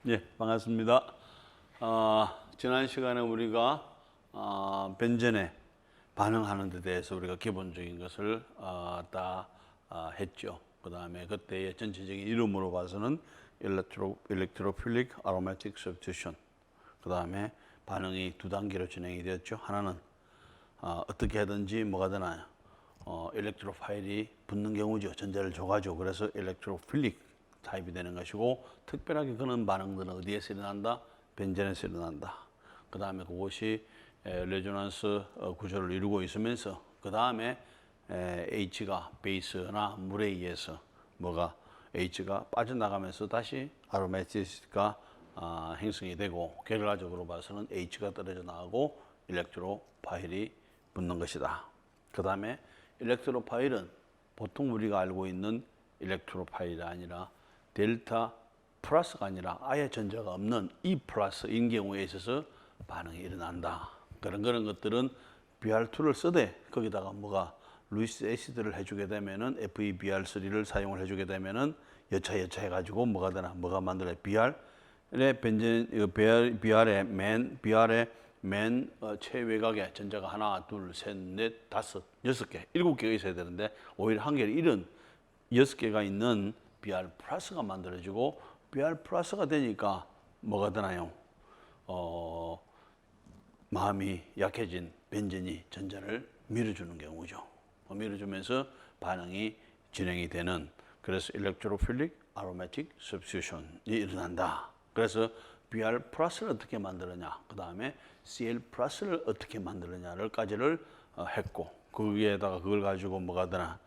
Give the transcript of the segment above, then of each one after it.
예, 반갑습니다. 지난 시간에 우리가 변전에 반응하는 데 대해서 우리가 기본적인 것을 다 했죠. 그 다음에 그때의 전체적인 이름으로 봐서는 electrophilic aromatic substitution. 그 다음에 반응이 두 단계로 진행이 되었죠. 하나는 어떻게 하든지 뭐가 되나요? 일렉트로파일이 붙는 경우죠. 전자를 줘가지고. 그래서 일렉트로필릭 타입이 되는 것이고, 특별하게 그런 반응들은 어디에서 일어난다? 변전에서 일어난다. 그 다음에 그것이 레조넌스 구조를 이루고 있으면서 그 다음에 H가 베이스나 물에 의해서 뭐가 H가 빠져나가면서 다시 아로마티시가 형성이 되고, 결과적으로 봐서는 H가 떨어져 나가고 일렉트로파일이 붙는 것이다. 그 다음에 일렉트로파일은 보통 우리가 알고 있는 일렉트로파일이 아니라 델타 플러스가 아니라 아예 전자가 없는 E 플러스인 경우에 있어서 반응이 일어난다. 그런 것들은 BR2를 쓰되 거기다가 뭐가 루이스 애시드를 해주게 되면은 FeBr3를 사용을 해주게 되면은 여차 해가지고 뭐가 되나? 뭐가 만들어요? BR의 변전, BR의 맨 최외곽에 전자가 하나, 둘, 셋, 넷, 다섯, 6개, 7개가 있어야 되는데 오히려 한 개를 잃은 6개가 있는 BR 플러스가 만들어지고, BR 플러스가 되니까 뭐가 되나요? 마음이 약해진 변전이 전자를 밀어주는 경우죠. 밀어주면서 반응이 진행이 되는, 그래서 일렉트로필릭 아로마틱 substitution이 일어난다. 그래서 BR 플러스를 어떻게 만들었냐, 그 다음에 CL 플러스를 어떻게 만들었냐를까지를 했고, 거기에다가 그걸 가지고 뭐가 되나,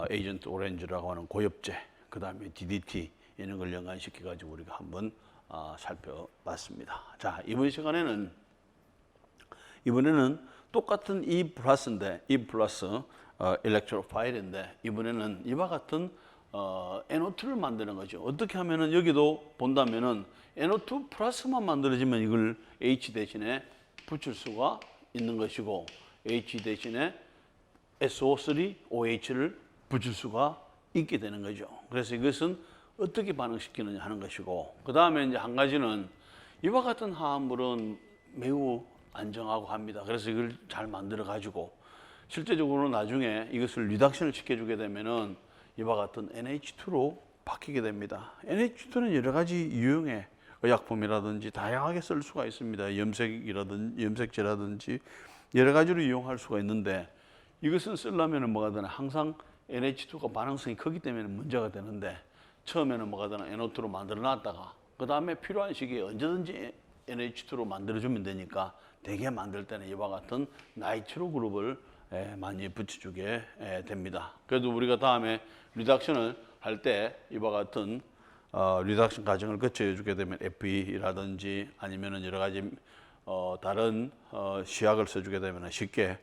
에이전트 오렌지라고 하는 고엽제, 그 다음에 DDT 이런 걸 연관시켜 가지고 우리가 한번 살펴봤습니다. 자, 이번에는 똑같은 E 플러스인데, E 플러스 일렉트로파일인데, 이번에는 이와 같은 NO2를 만드는 거죠. 어떻게 하면은 여기도 본다면은 NO2 플러스만 만들어지면 이걸 H 대신에 붙일 수가 있는 것이고, H 대신에 SO3OH를 붙일 수가 있게 되는 거죠. 그래서 이것은 어떻게 반응시키느냐 하는 것이고, 그 다음에 이제 한 가지는 이와 같은 화합물은 매우 안정하고 합니다. 그래서 이걸 잘 만들어 가지고 실제적으로 나중에 이것을 리덕션을 시켜주게 되면은 이와 같은 NH2로 바뀌게 됩니다. NH2는 여러 가지 유형의 의약품이라든지 다양하게 쓸 수가 있습니다. 염색제라든지 여러 가지로 이용할 수가 있는데, 이것은 쓰려면 뭐가 되나, 항상 NH2가 반응성이 크기 때문에 문제가 되는데, 처음에는 뭐가 되나 NO2로 만들어 놨다가 그 다음에 필요한 시기에 언제든지 NH2로 만들어주면 되니까, 대개 만들 때는 이와 같은 나이트로 그룹을 많이 붙여주게 됩니다. 그래도 우리가 다음에 리덕션을 할 때 이와 같은 리덕션 과정을 거쳐주게 되면 FE라든지 아니면은 여러 가지 다른 시약을 써주게 되면 쉽게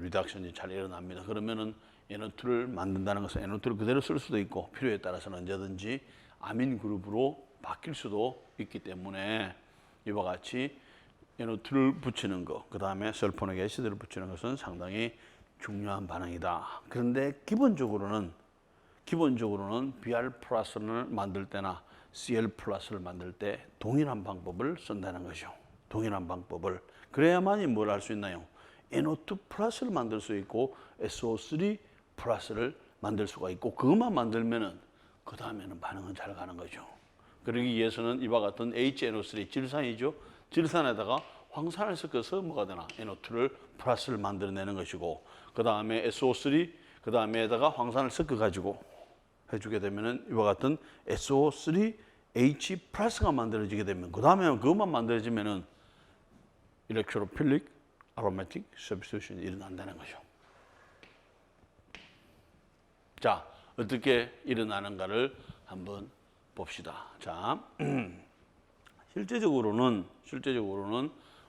리덕션이 잘 일어납니다. 그러면은 NO2를 만든다는 것은 NO2를 그대로 쓸 수도 있고, 필요에 따라서는 언제든지 아민 그룹으로 바뀔 수도 있기 때문에 이와 같이 NO2를 붙이는 것, 그 다음에 설포닉 애시드를 붙이는 것은 상당히 중요한 반응이다. 그런데 기본적으로는 BR 플러스를 만들 때나 CL 플러스를 만들 때 동일한 방법을 쓴다는 것이죠. 동일한 방법을. 그래야만이 뭘 할 수 있나요? NO2 플러스를 만들 수 있고 SO3 플러스를 만들 수가 있고, 그것만 만들면은 그 다음에는 반응은 잘 가는 거죠. 그러기 위해서는 이와 같은 HNO3 질산이죠. 질산에다가 황산을 섞어서 뭐가 되나, NO2를 플러스를 만들어내는 것이고, 그 다음에 SO3, 그 다음에다가 황산을 섞어 가지고 해주게 되면은 이와 같은 SO3H 플러스가 만들어지게 되면, 그 다음에 그것만 만들어지면은 일렉트로필릭 아로마틱 서브스티튜션이 일어난다는 거죠. 자, 어떻게 일어나는가를 한번 봅시다. 자, 실제적으로는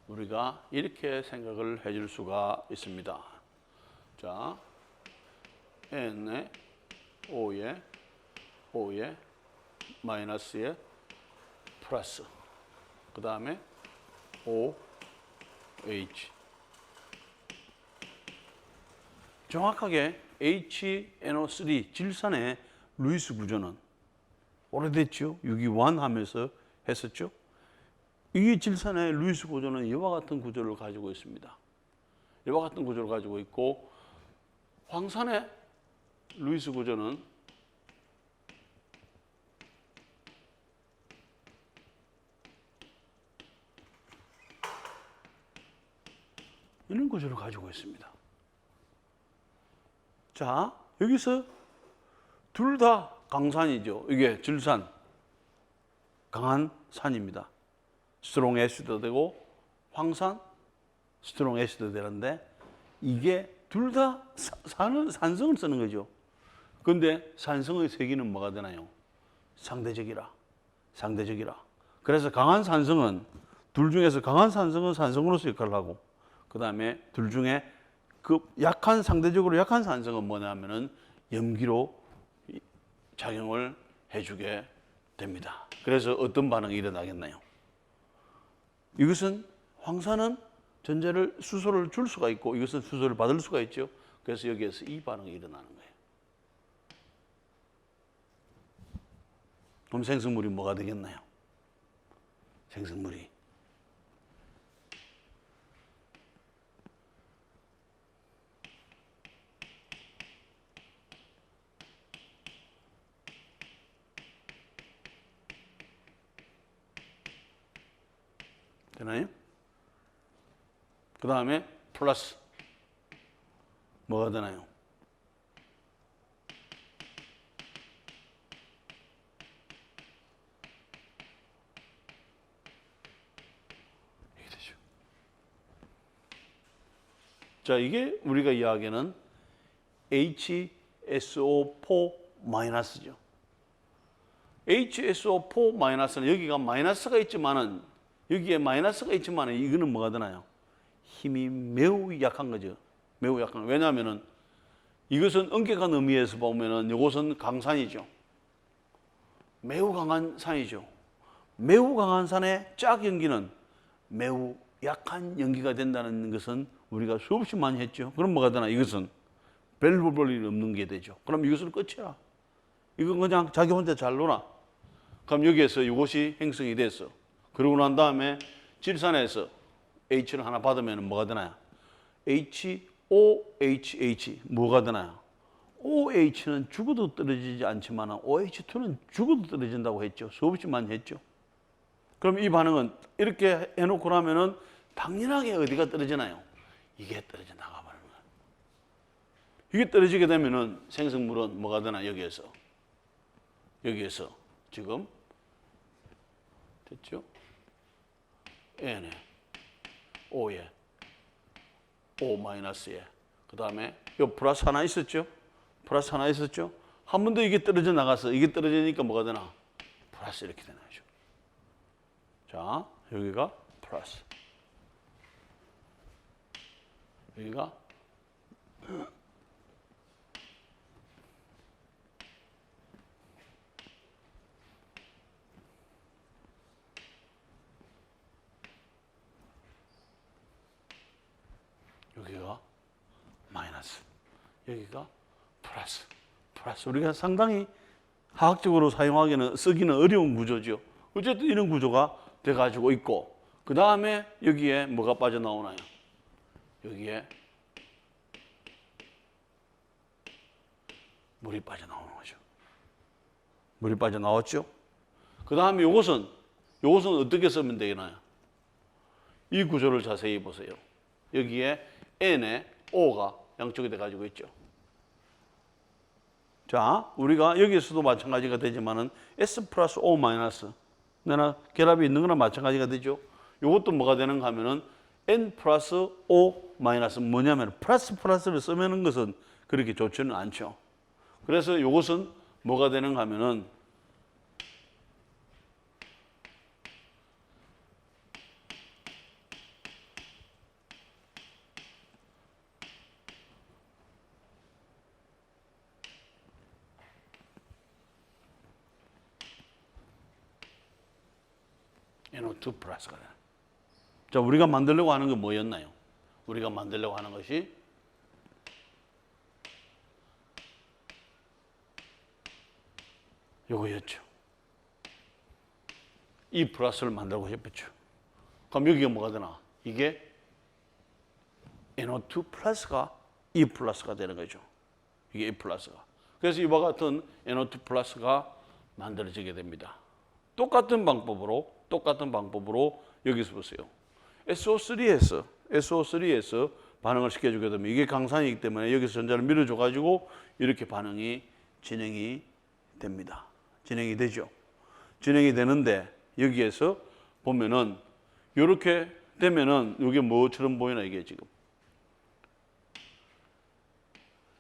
우리가 이렇게 생각을 해줄 수가 있습니다. 자, N에 O에 마이너스에 플러스, 그 다음에 OH. 정확하게 HNO3 질산의 루이스 구조는 오래됐죠. 유기원 하면서 했었죠. 이 질산의 루이스 구조는 이와 같은 구조를 가지고 있습니다. 이와 같은 구조를 가지고 있고, 황산의 루이스 구조는 이런 구조를 가지고 있습니다. 자, 여기서 둘 다 강산이죠. 이게 질산, 강한 산입니다. 스트롱 애시드 되고 황산, 스트롱 애시드 되는데, 이게 둘 다 산성을 쓰는 거죠. 그런데 산성의 세기는 뭐가 되나요? 상대적이라. 상대적이라. 그래서 강한 산성은, 둘 중에서 강한 산성은 산성으로서 역할을 하고, 그 다음에 둘 중에 그 약한, 상대적으로 약한 산성은 뭐냐면은 염기로 작용을 해주게 됩니다. 그래서 어떤 반응이 일어나겠나요? 이것은 황산은 전자를, 수소를 줄 수가 있고, 이것은 수소를 받을 수가 있죠. 그래서 여기에서 이 반응이 일어나는 거예요. 그럼 생성물이 뭐가 되겠나요? 생성물이 되나요? 그 다음에 플러스 뭐가 되나요? 이게 되죠. 자, 이게 우리가 이야기하는 HSO4-죠. HSO4-는 여기가 마이너스가 있지만은, 여기에 마이너스가 있지만은 이거는 뭐가 되나요? 힘이 매우 약한 거죠. 매우 약한 거. 왜냐하면은 이것은 엄격한 의미에서 보면은 이것은 강산이죠. 매우 강한 산이죠. 매우 강한 산의 짝 연기는 매우 약한 연기가 된다는 것은 우리가 수없이 많이 했죠. 그럼 뭐가 되나? 이것은 밸브 볼 일이 없는 게 되죠. 그럼 이것은 끝이야. 이건 그냥 자기 혼자 잘 놀아. 그럼 여기에서 이것이 형성이 됐어. 그러고 난 다음에 질산에서 H를 하나 받으면 뭐가 되나요? HOHH 뭐가 되나요? OH는 죽어도 떨어지지 않지만 OH2는 죽어도 떨어진다고 했죠. 수없이 많이 했죠. 그럼 이 반응은 이렇게 해놓고 나면은 당연하게 어디가 떨어지나요? 이게 떨어져 나가버리는 거예요. 이게 떨어지게 되면은 생성물은 뭐가 되나? 여기에서 지금 됐죠? N에 O에 O 마이너스에 그 다음에 요 플러스 하나 있었죠? 플러스 하나 있었죠? 한 번 더 이게 떨어져 나가서 이게 떨어지니까 뭐가 되나? 플러스 이렇게 되는 거죠. 자, 여기가 플러스, 여기가 여기가 마이너스, 여기가 플러스, 플러스. 우리가 상당히 화학적으로 사용하기는, 쓰기는 어려운 구조죠. 어쨌든 이런 구조가 돼가지고 있고, 그 다음에 여기에 뭐가 빠져나오나요? 여기에 물이 빠져나오는 거죠. 물이 빠져나왔죠? 그 다음에 요것은 어떻게 쓰면 되나요? 이 구조를 자세히 보세요. 여기에 N에 O가 양쪽에 돼가지고 있죠. 자, 우리가 여기에서도 마찬가지가 되지만은 S 플러스 O 마이너스, 내가 결합이 있는 거랑 마찬가지가 되죠. 이것도 뭐가 되는가 하면은 N 플러스 O 마이너스, 뭐냐면 플러스를 쓰면은 것은 그렇게 좋지는 않죠. 그래서 이것은 뭐가 되는가 하면은 NO2 플러스가 돼요. 자, 우리가 만들려고 하는 건 뭐였나요? 우리가 만들려고 하는 것이 요거였죠. E 플러스를 만들고 싶었죠. 그럼 여기가 뭐가 되나? 이게 NO2 플러스가 E 플러스가 되는 거죠. 이게 E 플러스가. 그래서 이와 같은 NO2 플러스가 만들어지게 됩니다. 똑같은 방법으로 여기서 보세요. SO3에서 반응을 시켜주게 되면 이게 강산이기 때문에 여기서 전자를 밀어줘가지고 이렇게 반응이 진행이 됩니다. 진행이 되죠. 진행이 되는데 여기에서 보면은 이렇게 되면은 이게 뭐처럼 보이나 이게 지금.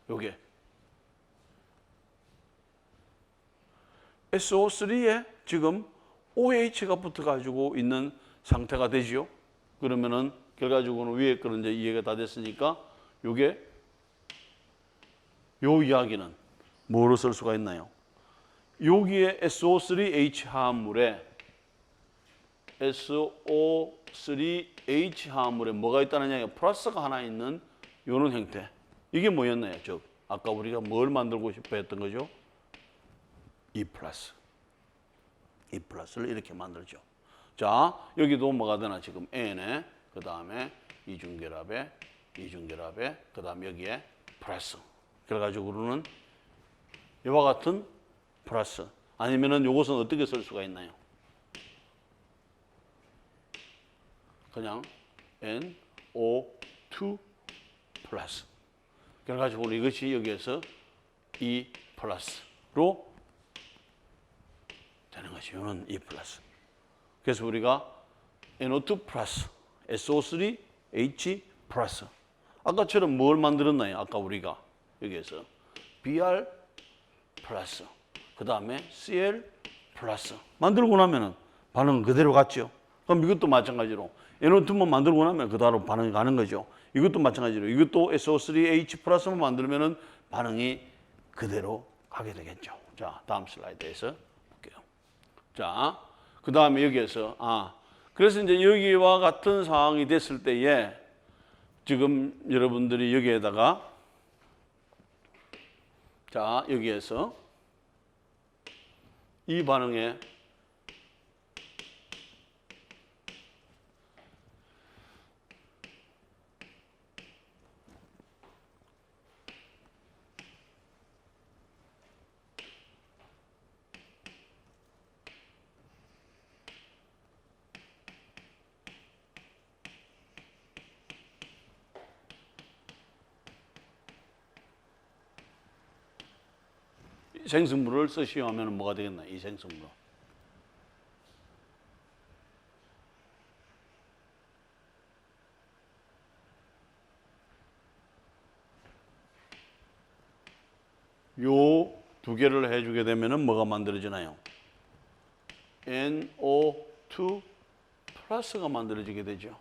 요게 SO3에 지금 OH가 붙어가지고 있는 상태가 되죠. 그러면은 결과적으로는 위에 거는 이제 이해가 다 됐으니까 요게 요 이야기는 뭐로 쓸 수가 있나요? 여기에 SO3H 화합물에 SO3H 화합물에 뭐가 있다는 얘기가 플러스가 하나 있는 요런 형태. 이게 뭐였나요? 즉 아까 우리가 뭘 만들고 싶어 했던 거죠? E 플러스. E 플러스를 이렇게 만들죠. 자, 여기도 뭐가 되나 지금 N에 그 다음에 이중결합에 그 다음에 여기에 플러스. 그래가지고는 이와 같은 플러스. 아니면은 요것은 어떻게 쓸 수가 있나요? 그냥 NO2 플러스. 그래가지고 이것이 여기에서 E 플러스로 되는 것이 이는 E 플러스. 그래서 우리가 NO2 플러스, SO3H 플러스. 아까처럼 뭘 만들었나요? 아까 우리가 여기에서 Br 플러스, 그 다음에 Cl 플러스. 만들고 나면은 반응은 그대로 갔죠. 그럼 이것도 마찬가지로 NO2만 만들고 나면 그대로 반응이 가는 거죠. 이것도 마찬가지로 이것도 SO3H 플러스만 만들면은 반응이 그대로 가게 되겠죠. 자, 다음 슬라이드에서 볼게요. 자, 그 다음에 여기에서 그래서 이제 여기와 같은 상황이 됐을 때에 지금 여러분들이 여기에다가 자, 여기에서 이 반응에 생성물을 쓰시면 뭐가 되겠나? 이 생성물. 요 두 개를 해주게 되면은 뭐가 만들어지나요? NO2 플러스가 만들어지게 되죠.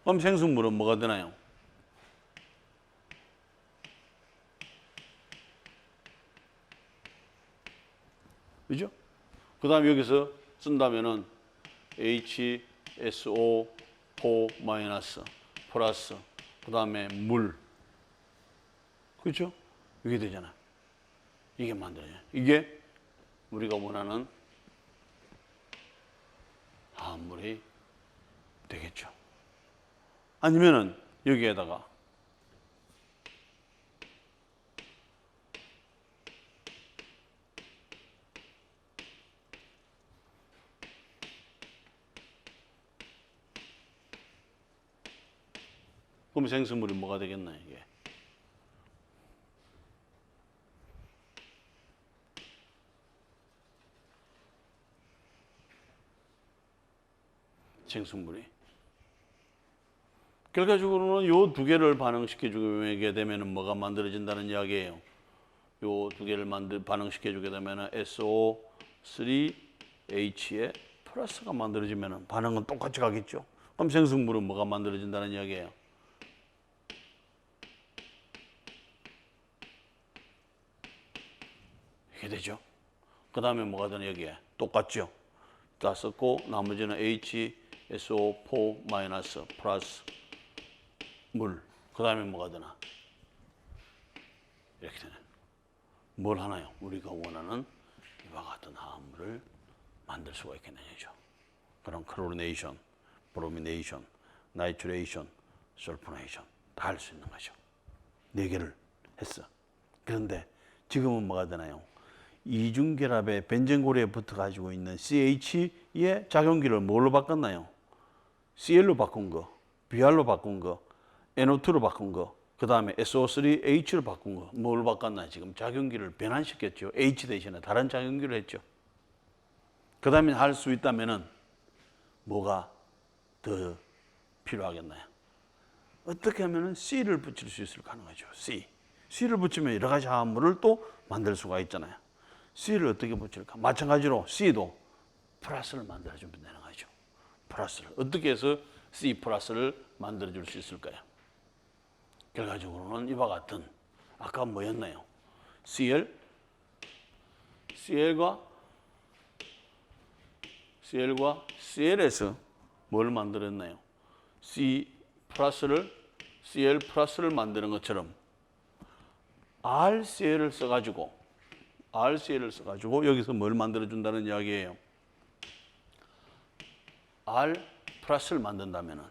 그럼 생성물은 뭐가 되나요? 그죠? 그 다음에 여기서 쓴다면은 HSO4 마이너스 플러스 그 다음에 물. 그죠? 이게 되잖아. 이게 만들어져. 이게 우리가 원하는 화합물이 되겠죠. 아니면은 여기에다가 그럼 생성물이 뭐가 되겠나 이게? 생성물이. 결과적으로는 요 두 개를 반응시켜주게 되면 뭐가 만들어진다는 이야기예요. 요 두 개를 반응시켜주게 되면 SO3H에 플러스가 만들어지면 반응은 똑같이 가겠죠. 그럼 생성물은 뭐가 만들어진다는 이야기예요. 이게 되죠. 그 다음에 뭐가 되나 여기에 똑같죠. 다 썼고 나머지는 HSO4 마이너스 플러스 물. 그 다음에 뭐가 되나? 이렇게 되네. 뭘 하나요? 우리가 원하는 이와 같은 화합물을 만들 수가 있겠느냐죠. 그런 클로리네이션, 브로미네이션, 나이트레이션, 설포네이션 다 할 수 있는 거죠. 4개를 했어. 그런데 지금은 뭐가 되나요? 이중결합의 벤젠고리에 붙어 가지고 있는 CH의 작용기를 뭘로 바꿨나요? CL로 바꾼 거, BR로 바꾼 거, NO2로 바꾼 거, 그 다음에 SO3H로 바꾼 거, 뭘로 바꿨나? 지금 작용기를 변환시켰죠. H 대신에 다른 작용기를 했죠. 그 다음에 할 수 있다면은 뭐가 더 필요하겠나요? 어떻게 하면은 C를 붙일 수 있을 가능하죠. C를 붙이면 여러 가지 화합물을 또 만들 수가 있잖아요. C를 어떻게 붙일까? 마찬가지로 C도 플러스를 만들어주면 되는 거죠. 플러스를. 어떻게 해서 C 플러스를 만들어줄 수 있을까요? 결과적으로는 이와 같은, 아까 뭐였나요? CL과 CL에서 뭘 만들었나요? C 플러스를 CL 플러스를 만드는 것처럼 RCl을 써가지고 여기서 뭘 만들어준다는 이야기예요. R 플러스를 만든다면은,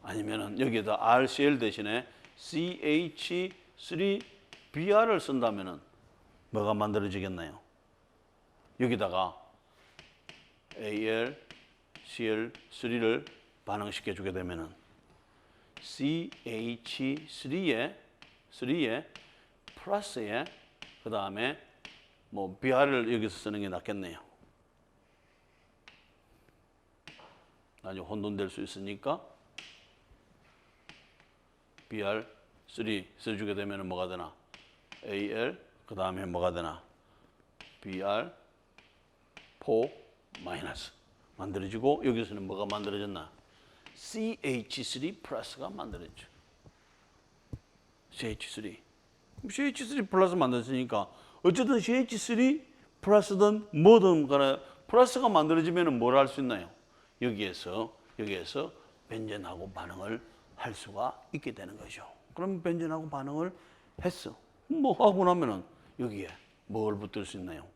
아니면은 여기에다 RCl 대신에 CH3BR을 쓴다면은 뭐가 만들어지겠나요? 여기다가 AlCl3를 반응시켜 주게 되면은 CH3에 플러스에 그 다음에 뭐 BR을 여기서 쓰는 게 낫겠네요. 나중에 혼돈될 수 있으니까 BR3 써주게 되면 뭐가 되나? AL 그 다음에 뭐가 되나? BR4 마이너스 만들어지고, 여기서는 뭐가 만들어졌나? CH3 플러스가 만들어졌죠. CH3 플러스 만들었으니까 어쨌든 CH3 플러스든 뭐든 간에 플러스가 만들어지면 뭘 할 수 있나요? 여기에서 벤젠하고 반응을 할 수가 있게 되는 거죠. 그럼 벤젠하고 반응을 했어. 뭐 하고 나면은 여기에 뭘 붙을 수 있나요?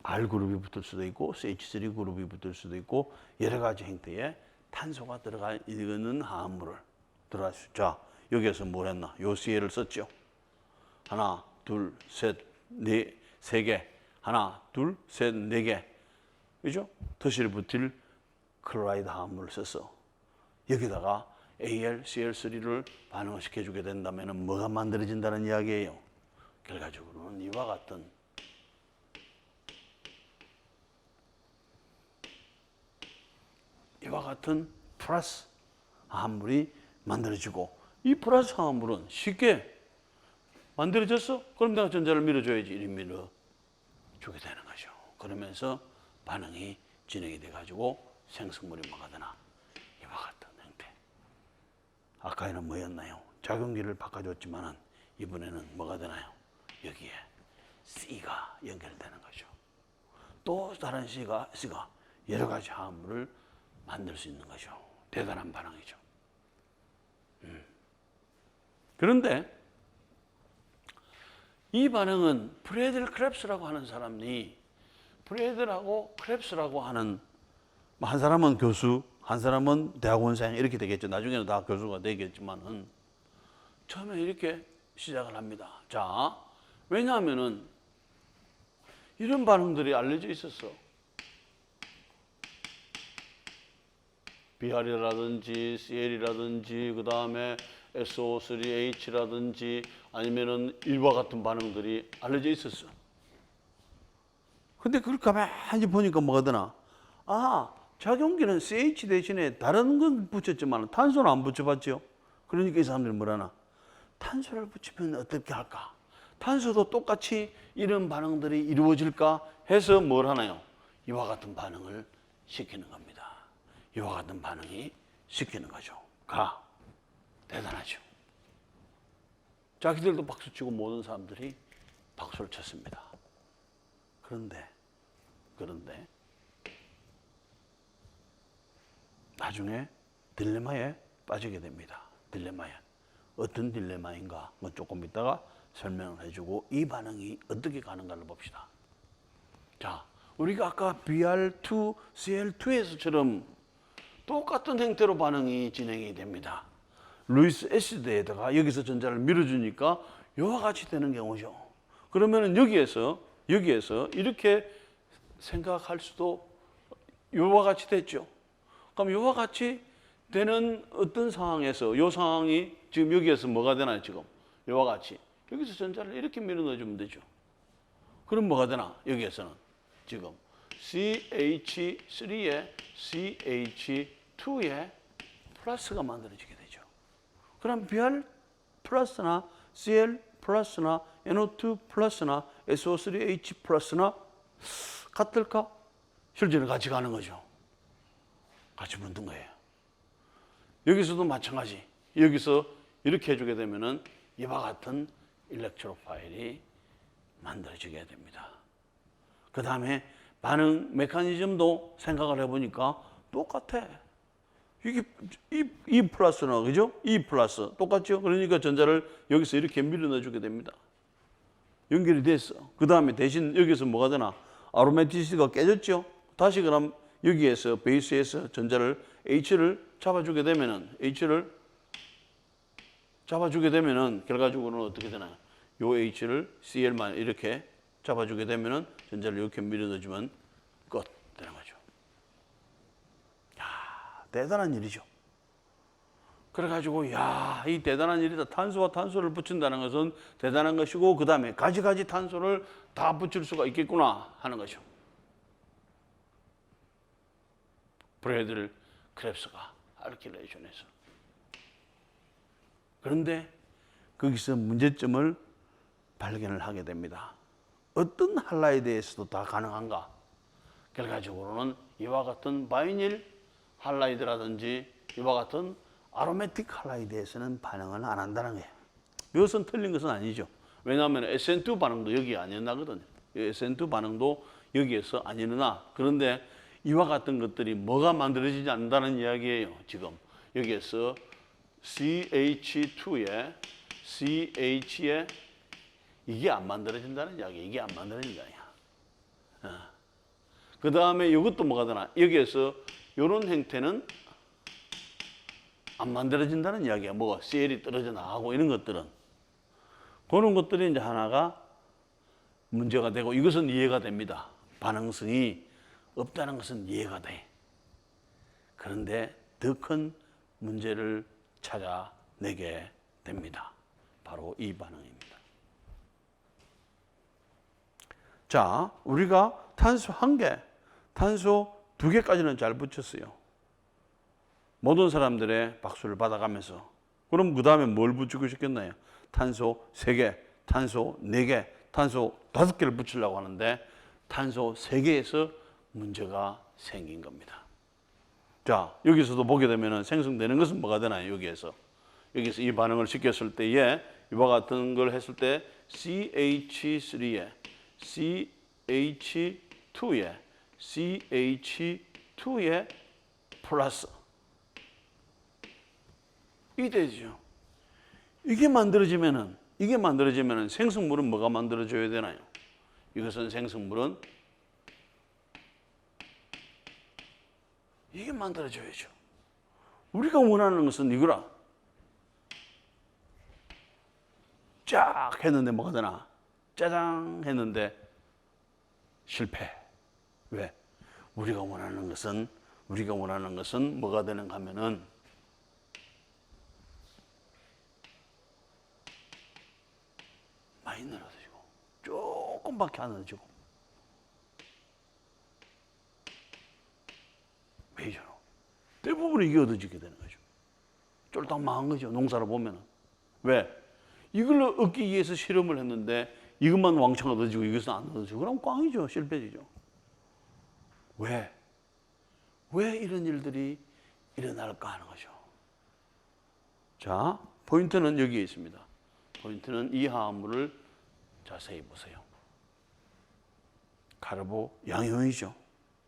R그룹이 붙을 수도 있고 CH3 그룹이 붙을 수도 있고 여러 가지 형태의 탄소가 들어가 있는 화합물을 들어갈 수 있죠. 자, 여기에서 뭘 했나? 요 CL을 썼죠. 하나, 둘, 셋, 네, 3개. 하나, 둘, 셋, 4개. 그죠? 터시를 붙일 클로라이드 화합물을 써서 여기다가 AlCl3를 반응을 시켜주게 된다면 뭐가 만들어진다는 이야기예요. 결과적으로는 이와 같은 플러스 화합물이 만들어지고, 이 플러스 화합물은 쉽게 만들어졌어? 그럼 내가 전자를 밀어줘야지. 이리 밀어주게 되는 거죠. 그러면서 반응이 진행이 돼가지고 생성물이 뭐가 되나? 이와 같은 형태. 아까에는 뭐였나요? 작용기를 바꿔줬지만은 이번에는 뭐가 되나요? 여기에 C가 연결되는 거죠. 또 다른 C가 여러 가지 화합물을 만들 수 있는 거죠. 대단한 반응이죠. 그런데 이 반응은 브래들 크랩스라고 하는 사람이, 브래들하고 크랩스라고 하는, 한 사람은 교수, 한 사람은 대학원생 이렇게 되겠죠. 나중에는 다 교수가 되겠지만은 처음에 이렇게 시작을 합니다. 자, 왜냐하면은 이런 반응들이 알려져 있었어. BR이라든지 CL이라든지 그 다음에 SO3H라든지 아니면은 이와 같은 반응들이 알려져 있었어. 근데 그걸 가만히 보니까 뭐가 되나? 아, 작용기는 CH 대신에 다른 건 붙였지만 탄소는 안 붙여봤죠. 그러니까 이 사람들이 뭐라나? 탄소를 붙이면 어떻게 할까? 탄소도 똑같이 이런 반응들이 이루어질까 해서 뭘 하나요? 이와 같은 반응을 시키는 겁니다. 이와 같은 반응이 시키는 거죠. 대단하죠. 자기들도 박수치고 모든 사람들이 박수를 쳤습니다. 그런데 나중에 딜레마에 빠지게 됩니다. 딜레마에. 어떤 딜레마인가? 조금 이따가 설명을 해주고 이 반응이 어떻게 가는가를 봅시다. 자, 우리가 아까 Br2, Cl2에서처럼 똑같은 형태로 반응이 진행이 됩니다. 루이스 애시드에다가 여기서 전자를 밀어주니까 이와 같이 되는 경우죠. 그러면 여기에서 이렇게 생각할 수도 이와 같이 됐죠. 그럼 이와 같이 되는 어떤 상황에서 이 상황이 지금 여기에서 뭐가 되나요? 지금 이와 같이 여기서 전자를 이렇게 밀어 넣어주면 되죠. 그럼 뭐가 되나? 여기에서는 지금 CH3에 CH2에 플러스가 만들어지게 되죠. 그럼 Br 플러스나 Cl 플러스나 NO2 플러스나 SO3H 플러스나 같을까? 실제는 같이 가는 거죠. 같이 붙는 거예요. 여기서도 마찬가지. 여기서 이렇게 해주게 되면은 이와 같은 일렉트로파일이 만들어지게 됩니다. 그 다음에 반응 메커니즘도 생각을 해보니까 똑같아. 이게 E 플러스나 그죠? E 플러스 똑같죠? 그러니까 전자를 여기서 이렇게 밀어 넣어주게 됩니다. 연결이 됐어. 그 다음에 대신 여기서 뭐가 되나? 아로매티시티가 깨졌죠? 다시 그럼 여기에서 베이스에서 전자를 H를 잡아주게 되면은 결과적으로는 어떻게 되나요? 요 H를 Cl만 이렇게 잡아주게 되면은 전자를 이렇게 밀어 넣어주면 끝 되는 거죠. 야, 대단한 일이죠. 그래가지고 야, 이 대단한 일이다. 탄소와 탄소를 붙인다는 것은 대단한 것이고 그 다음에 가지 탄소를 다 붙일 수가 있겠구나 하는 거죠. 브래들 크랩스가 알킬레이션에서. 그런데 거기서 문제점을 발견을 하게 됩니다. 어떤 할라이드에서도 다 가능한가? 결과적으로는 이와 같은 바이닐 할라이드라든지 이와 같은 아로매틱 할라이드에서는 반응을 안 한다는 거예요. 이것은 틀린 것은 아니죠. 왜냐하면 SN2 반응도 여기 안 일어나거든요. SN2 반응도 여기에서 안 일어나. 그런데 이와 같은 것들이 뭐가 만들어지지 않는다는 이야기예요. 지금 여기에서 CH2에 CH에 이게 안 만들어진다는 이야기예요. 이게 안 만들어진다는 이야기야. 그 다음에 이것도 뭐가 되나? 여기에서 이런 형태는 안 만들어진다는 이야기야. 뭐가 CL이 떨어져 나가고 이런 것들은. 그런 것들이 이제 하나가 문제가 되고 이것은 이해가 됩니다. 반응성이 없다는 것은 이해가 돼. 그런데 더 큰 문제를 찾아내게 됩니다. 바로 이 반응입니다. 자, 우리가 탄소 1개, 탄소 2개까지는 잘 붙였어요. 모든 사람들의 박수를 받아가면서. 그럼 그 다음에 뭘 붙이고 싶겠나요? 탄소 3개, 탄소 4개, 탄소 5개를 붙이려고 하는데 탄소 3개에서 문제가 생긴 겁니다. 자, 여기서도 보게 되면 생성되는 것은 뭐가 되나요? 여기서 이 반응을 시켰을 때에 이와 같은 걸 했을 때 CH3에 CH2에 플러스 이 되죠. 이게 만들어지면은 생성물은 뭐가 만들어져야 되나요? 이것은 생성물은 이게 만들어져야죠. 우리가 원하는 것은 이거라. 쫙 했는데 뭐가 되나? 짜장 했는데 실패. 왜? 우리가 원하는 것은 뭐가 되는가 하면은 많이 늘어지고 조금밖에 안 늘어지고. 왜죠? 대부분 이게 얻어지게 되는 거죠. 쫄딱 망한 거죠. 농사를 보면은. 왜? 이걸 얻기 위해서 실험을 했는데 이것만 왕창 얻어지고 이것은 안 얻어지고 그럼 꽝이죠. 실패지죠. 왜? 왜 이런 일들이 일어날까 하는 거죠. 자, 포인트는 여기에 있습니다. 포인트는 이 화합물을 자세히 보세요. 카르보 양이온이죠.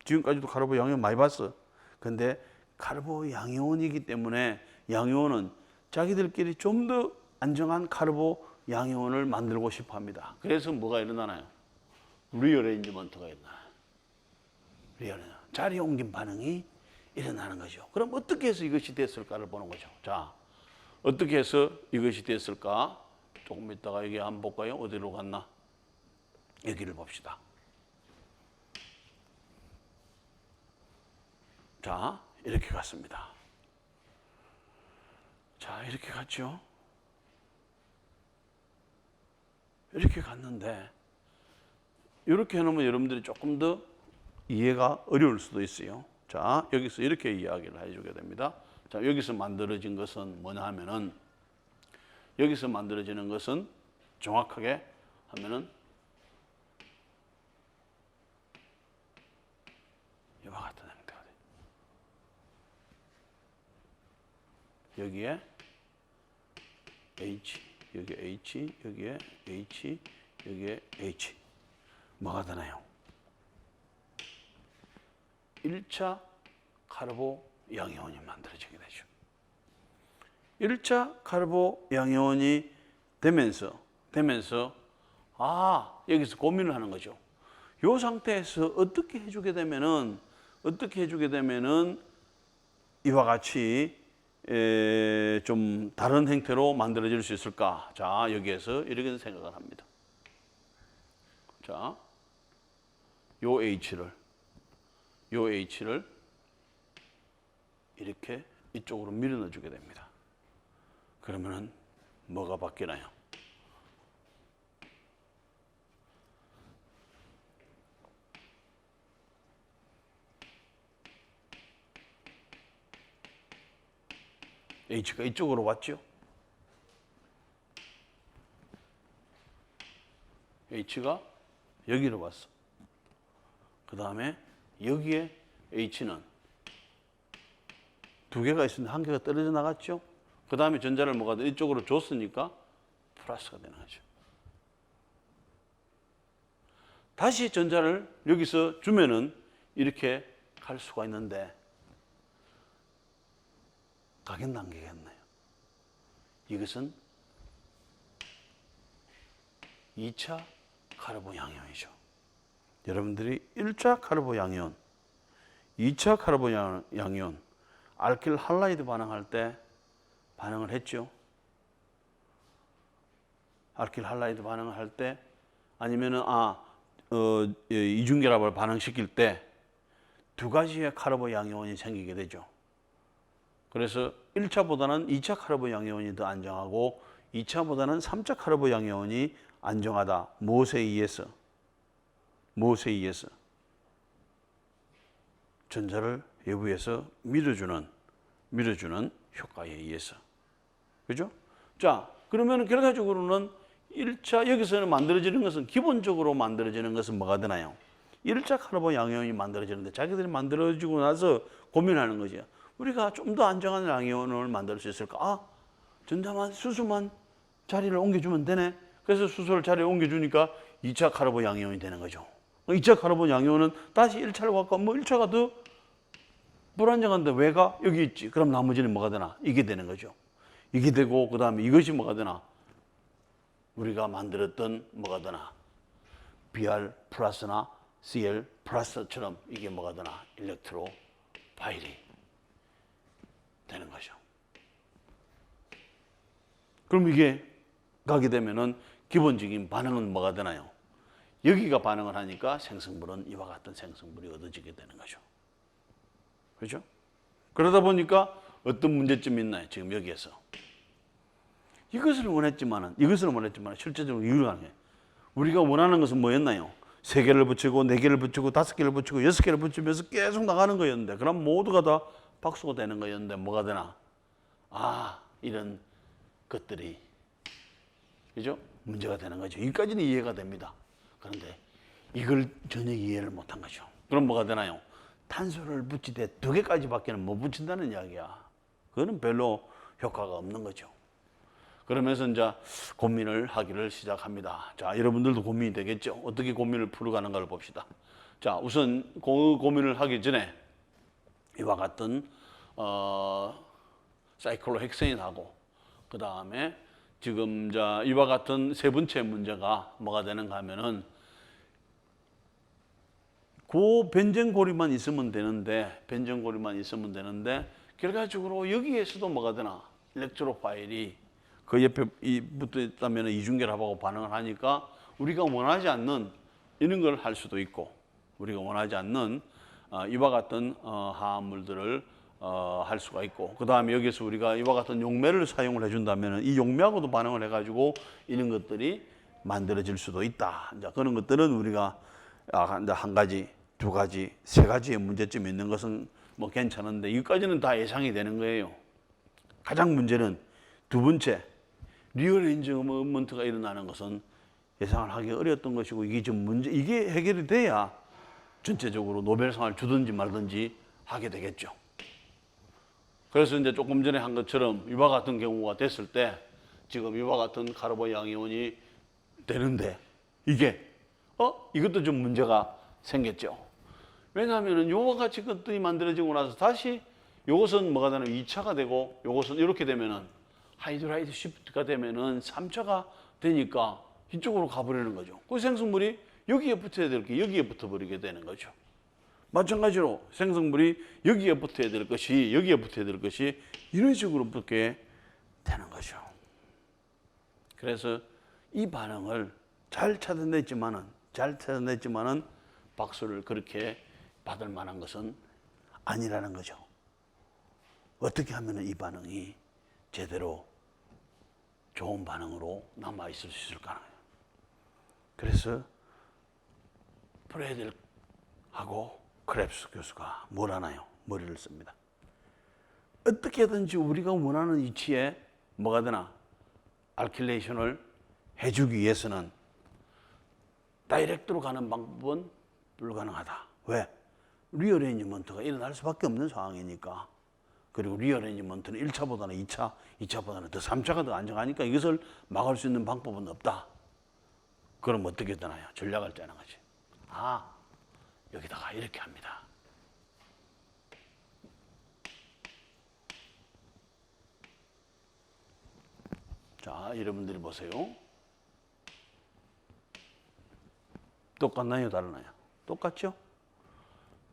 지금까지도 카르보 양이온 많이 봤어. 근데 카르보 양이온이기 때문에 양이온은 자기들끼리 좀 더 안정한 카르보 양이온을 만들고 싶어 합니다. 그래서 뭐가 일어나나요? 리어레인지먼트가 일어나요. 자리에 옮긴 반응이 일어나는 거죠. 그럼 어떻게 해서 이것이 됐을까를 보는 거죠. 자, 어떻게 해서 이것이 됐을까? 조금 있다가 여기 한번 볼까요? 어디로 갔나? 여기를 봅시다. 자, 이렇게 갔습니다. 자, 이렇게 갔죠. 이렇게 갔는데 이렇게 해놓으면 여러분들이 조금 더 이해가 어려울 수도 있어요. 자, 여기서 이렇게 이야기를 해주게 됩니다. 자, 여기서 만들어진 것은 뭐냐 하면은, 여기서 만들어지는 것은 정확하게 하면은 이와 같은 형태가 돼요. 여기에 H, 여기에 H, 여기에 H, 여기에 H. 뭐가 되나요? 1차 카르보 양이온이 만들어지게 되죠. 1차 카르보 양이온이 되면서 여기서 고민을 하는 거죠. 이 상태에서 어떻게 해주게 되면은 이와 같이 좀 다른 형태로 만들어질 수 있을까? 자, 여기에서 이렇게 생각을 합니다. 자, 요 H를 이렇게 이쪽으로 밀어넣어 주게 됩니다. 그러면은 뭐가 바뀌나요? H가 이쪽으로 왔죠? H가 여기로 왔어. 그 다음에 여기에 H는 두 개가 있었는데 한 개가 떨어져 나갔죠? 그 다음에 전자를 뭐가 이쪽으로 줬으니까 플러스가 되는 거죠. 다시 전자를 여기서 주면은 이렇게 갈 수가 있는데 가겠나 안 가겠나요? 이것은 2차 카르보 양이온이죠. 여러분들이 1차 카르보 양이온, 2차 카르보 양이온, 알킬 할라이드 반응할 때 반응을 했죠. 알킬 할라이드 반응을 할 때 아니면은 이중결합을 반응시킬 때 두 가지의 카르보 양이온이 생기게 되죠. 그래서 1차보다는 2차 카르보 양이온이 더 안정하고 2차보다는 3차 카르보 양이온이 안정하다. 무엇에 의해서? 전자를 외부에서 밀어주는 효과에 의해서. 그죠? 자, 그러면 결과적으로는 1차, 여기서는 만들어지는 것은, 기본적으로 만들어지는 것은 뭐가 되나요? 1차 카르보 양이온이 만들어지는데 자기들이 만들어지고 나서 고민하는 거죠. 우리가 좀 더 안정한 양이온을 만들 수 있을까? 전자만, 수소만 자리를 옮겨주면 되네. 그래서 수소를 자리에 옮겨주니까 2차 카르보 양이온이 되는 거죠. 2차 카르보 양이온은 다시 1차를 갖고 1차가 더 불안정한데 왜가 여기 있지? 그럼 나머지는 뭐가 되나? 이게 되는 거죠. 이게 되고 그 다음에 이것이 뭐가 되나? 우리가 만들었던 뭐가 되나? Br 플러스나 Cl 플러스처럼 이게 뭐가 되나? 일렉트로 파일이 되는 거죠. 그럼 이게 가게 되면은 기본적인 반응은 뭐가 되나요? 여기가 반응을 하니까 생성물은 이와 같은 생성물이 얻어지게 되는 거죠. 그렇죠? 그러다 보니까 어떤 문제점이 있나요? 지금 여기에서. 이것을 원했지만은 실제적으로 유효하게 우리가 원하는 것은 뭐였나요? 3개를 붙이고 4개를 붙이고 5개를 붙이고 6개를 붙이면서 계속 나가는 거였는데, 그럼 모두가 다 박수가 되는 거였는데 뭐가 되나? 이런 것들이, 그죠? 문제가 되는 거죠. 여기까지는 이해가 됩니다. 그런데 이걸 전혀 이해를 못한 거죠. 그럼 뭐가 되나요? 탄소를 붙이되 2개까지밖에는 못 붙인다는 이야기야. 그거는 별로 효과가 없는 거죠. 그러면서 이제 고민을 하기를 시작합니다. 자, 여러분들도 고민이 되겠죠? 어떻게 고민을 풀어가는가를 봅시다. 자, 우선 고민을 하기 전에 이와 같은 사이클로헥세인하고 그 다음에 지금 이와 같은 세 번째 문제가 뭐가 되는가 하면은 그 변전고리만 있으면 되는데, 결과적으로 여기에서도 뭐가 되나? 일렉트로 파일이 그 옆에 붙어 있다면 이중결합하고 반응을 하니까 우리가 원하지 않는 이런 걸 할 수도 있고, 우리가 원하지 않는 이와 같은 화합물들을 할 수가 있고, 그 다음에 여기서 우리가 이와 같은 용매를 사용을 해준다면 이 용매하고도 반응을 해가지고 이런 것들이 만들어질 수도 있다. 이제 그런 것들은 우리가 한 가지, 두 가지, 세 가지의 문제점이 있는 것은 뭐 괜찮은데 이것까지는 다 예상이 되는 거예요. 가장 문제는 두 번째, 리어레인지먼트가 일어나는 것은 예상을 하기 어려웠던 것이고, 이게 좀 이게 해결이 돼야 전체적으로 노벨상을 주든지 말든지 하게 되겠죠. 그래서 이제 조금 전에 한 것처럼 이와 같은 경우가 됐을 때 지금 이와 같은 카르본 양이온이 되는데 이것도 좀 문제가 생겼죠. 왜냐하면 요와 같이 것들이 만들어지고 나서 다시 요것은 뭐가 되냐면 2차가 되고 요것은 이렇게 되면은 하이드라이드 시프트가 되면은 3차가 되니까 이쪽으로 가버리는 거죠. 그 생성물이 여기에 붙어야 될 게 여기에 붙어버리게 되는 거죠. 마찬가지로 생성물이 여기에 붙어야 될 것이 여기에 붙어야 될 것이 이런 식으로 붙게 되는 거죠. 그래서 이 반응을 잘 찾아냈지만은 박수를 그렇게 받을 만한 것은 아니라는 거죠. 어떻게 하면 이 반응이 제대로 좋은 반응으로 남아있을 수 있을까? 그래서 프레델하고 크랩스 교수가 뭘 하나요? 머리를 씁니다. 어떻게든지 우리가 원하는 위치에 뭐가 되나? 알킬레이션을 해주기 위해서는 다이렉트로 가는 방법은 불가능하다. 왜? 리어레인지먼트가 일어날 수밖에 없는 상황이니까. 그리고 리어레인지먼트는 1차보다는 2차, 2차보다는 더 3차가 더 안정하니까 이것을 막을 수 있는 방법은 없다. 그럼 어떻게 되나요? 전략을 짜는 거지. 여기다가 이렇게 합니다. 자, 여러분들이 보세요. 똑같나요? 다르나요? 똑같죠?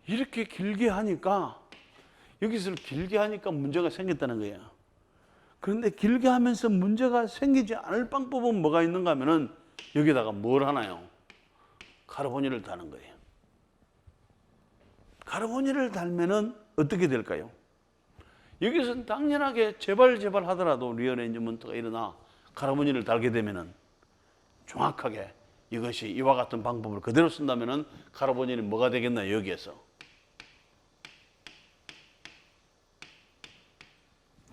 이렇게 길게 하니까 여기서 길게 하니까 문제가 생겼다는 거예요. 그런데 길게 하면서 문제가 생기지 않을 방법은 뭐가 있는가 하면은 여기다가 뭘 하나요? 카르보니를 다는 거예요. 카르보니를 달면은 어떻게 될까요? 여기서는 당연하게 제발 하더라도 리어레인지먼트가 일어나 카르보니를 달게 되면은 정확하게 이것이 이와 같은 방법을 그대로 쓴다면은 카르보니는 뭐가 되겠나요? 여기에서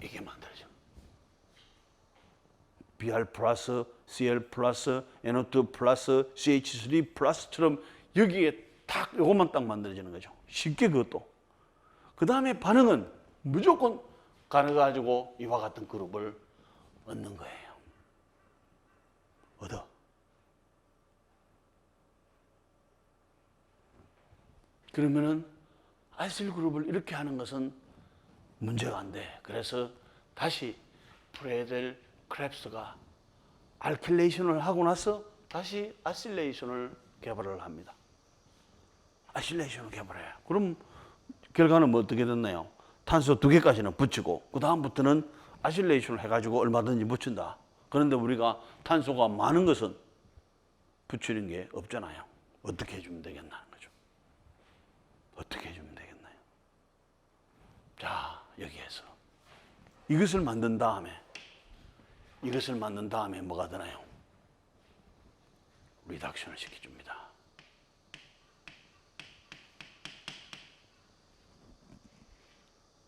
이게 만들어져. Br 플러스, Cl 플러스, NO2 플러스, CH3 플러스처럼 여기에 딱 요것만 딱 만들어지는 거죠. 쉽게 그것도. 그 다음에 반응은 무조건 가능가지고 이와 같은 그룹을 얻는 거예요. 얻어. 그러면은 아이실 그룹을 이렇게 하는 것은 문제가 안 돼. 그래서 다시 프레델 크랩스가 알킬레이션을 하고 나서 다시 아실레이션을 개발을 합니다. 아실레이션을 개발해요. 그럼 결과는 뭐 어떻게 됐나요? 탄소 2개까지는 붙이고 그 다음부터는 아실레이션을 해가지고 얼마든지 붙인다. 그런데 우리가 탄소가 많은 것은 붙이는 게 없잖아요. 어떻게 해주면 되겠나는 거죠. 어떻게 해주면 되겠나요? 자, 여기에서 이것을 만든 다음에 뭐가 되나요? 리덕션을 시켜줍니다.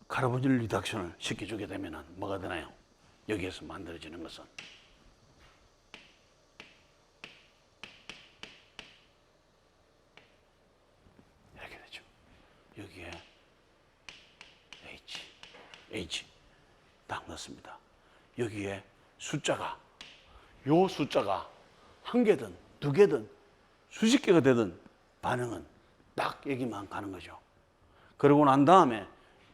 카르보닐 리덕션을 시켜주게 되면 뭐가 되나요? 여기에서 만들어지는 것은 이렇게 되죠. 여기에 H 딱 넣습니다. 여기에 숫자가 한 개든 두 개든 수십 개가 되든 반응은 딱 여기만 가는 거죠. 그러고 난 다음에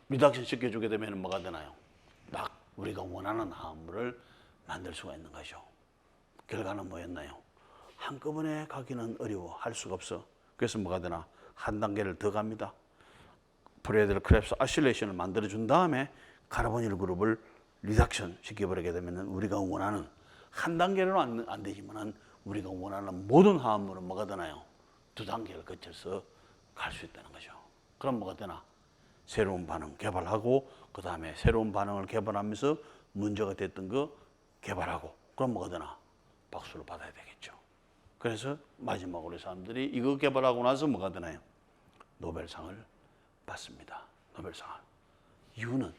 리덕션 시켜주게 되면 뭐가 되나요? 딱 우리가 원하는 화합물을 만들 수가 있는 거죠. 결과는 뭐였나요? 한꺼번에 가기는 어려워. 할 수가 없어. 그래서 뭐가 되나? 한 단계를 더 갑니다. 프레들 크랩스 아실레이션을 만들어 준 다음에 카르보닐 그룹을 리덕션 시켜버리게 되면 우리가 원하는 한 단계로는 안 되지만 우리가 원하는 모든 화합물은 뭐가 되나요? 두 단계를 거쳐서 갈 수 있다는 거죠. 그럼 뭐가 되나? 새로운 반응 개발하고 그 다음에 새로운 반응을 개발하면서 문제가 됐던 거 개발하고 그럼 뭐가 되나? 박수를 받아야 되겠죠. 그래서 마지막으로 사람들이 이거 개발하고 나서 뭐가 되나요? 노벨상을 받습니다. 노벨상을. 이유는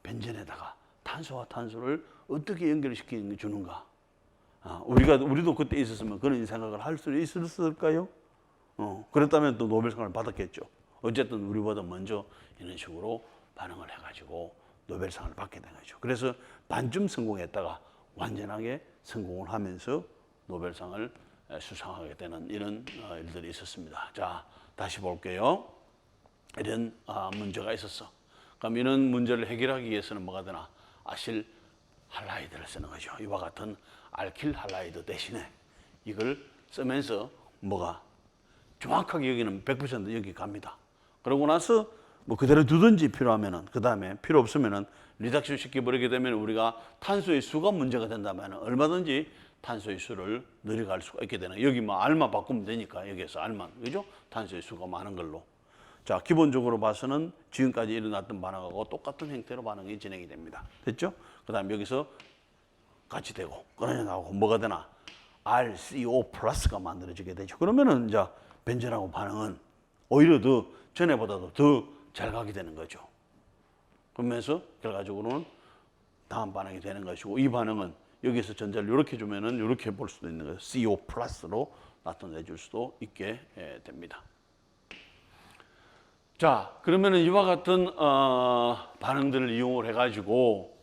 벤젠에다가 탄소와 탄소를 어떻게 연결시켜 주는가? 우리도 그때 있었으면 그런 생각을 할 수 있었을까요? 그랬다면 또 노벨상을 받았겠죠. 어쨌든 우리보다 먼저 이런 식으로 반응을 해가지고 노벨상을 받게 된 거죠. 그래서 반쯤 성공했다가 완전하게 성공을 하면서 노벨상을 수상하게 되는 이런 일들이 있었습니다. 자, 다시 볼게요. 이런 문제가 있었어. 그럼 이런 문제를 해결하기 위해서는 뭐가 되나? 아실 할라이드를 쓰는 거죠. 이와 같은 알킬 할라이드 대신에 이걸 쓰면서 뭐가 정확하게 여기는 100% 여기 갑니다. 그러고 나서 뭐 그대로 두든지 필요하면은 그 다음에 필요 없으면은 리덕션 시켜버리게 되면 우리가 탄소의 수가 문제가 된다면 얼마든지 탄소의 수를 늘려갈 수가 있게 되는 여기 뭐 R만 바꾸면 되니까 여기에서 R만 그죠? 탄소의 수가 많은 걸로. 자, 기본적으로 봐서는 지금까지 일어났던 반응하고 똑같은 형태로 반응이 진행이 됩니다. 됐죠? 그 다음에 여기서 같이 되고 끊어져 나오고 뭐가 되나? RCO 플러스가 만들어지게 되죠. 그러면은 이제 벤젠하고 반응은 오히려 더 전에보다도 더 잘 가게 되는 거죠. 그러면서 결과적으로는 다음 반응이 되는 것이고 이 반응은 여기서 전자를 이렇게 주면은 이렇게 볼 수도 있는 거예요. CO 플러스로 나타내 줄 수도 있게 됩니다. 자, 그러면은 이와 같은 반응들을 이용을 해가지고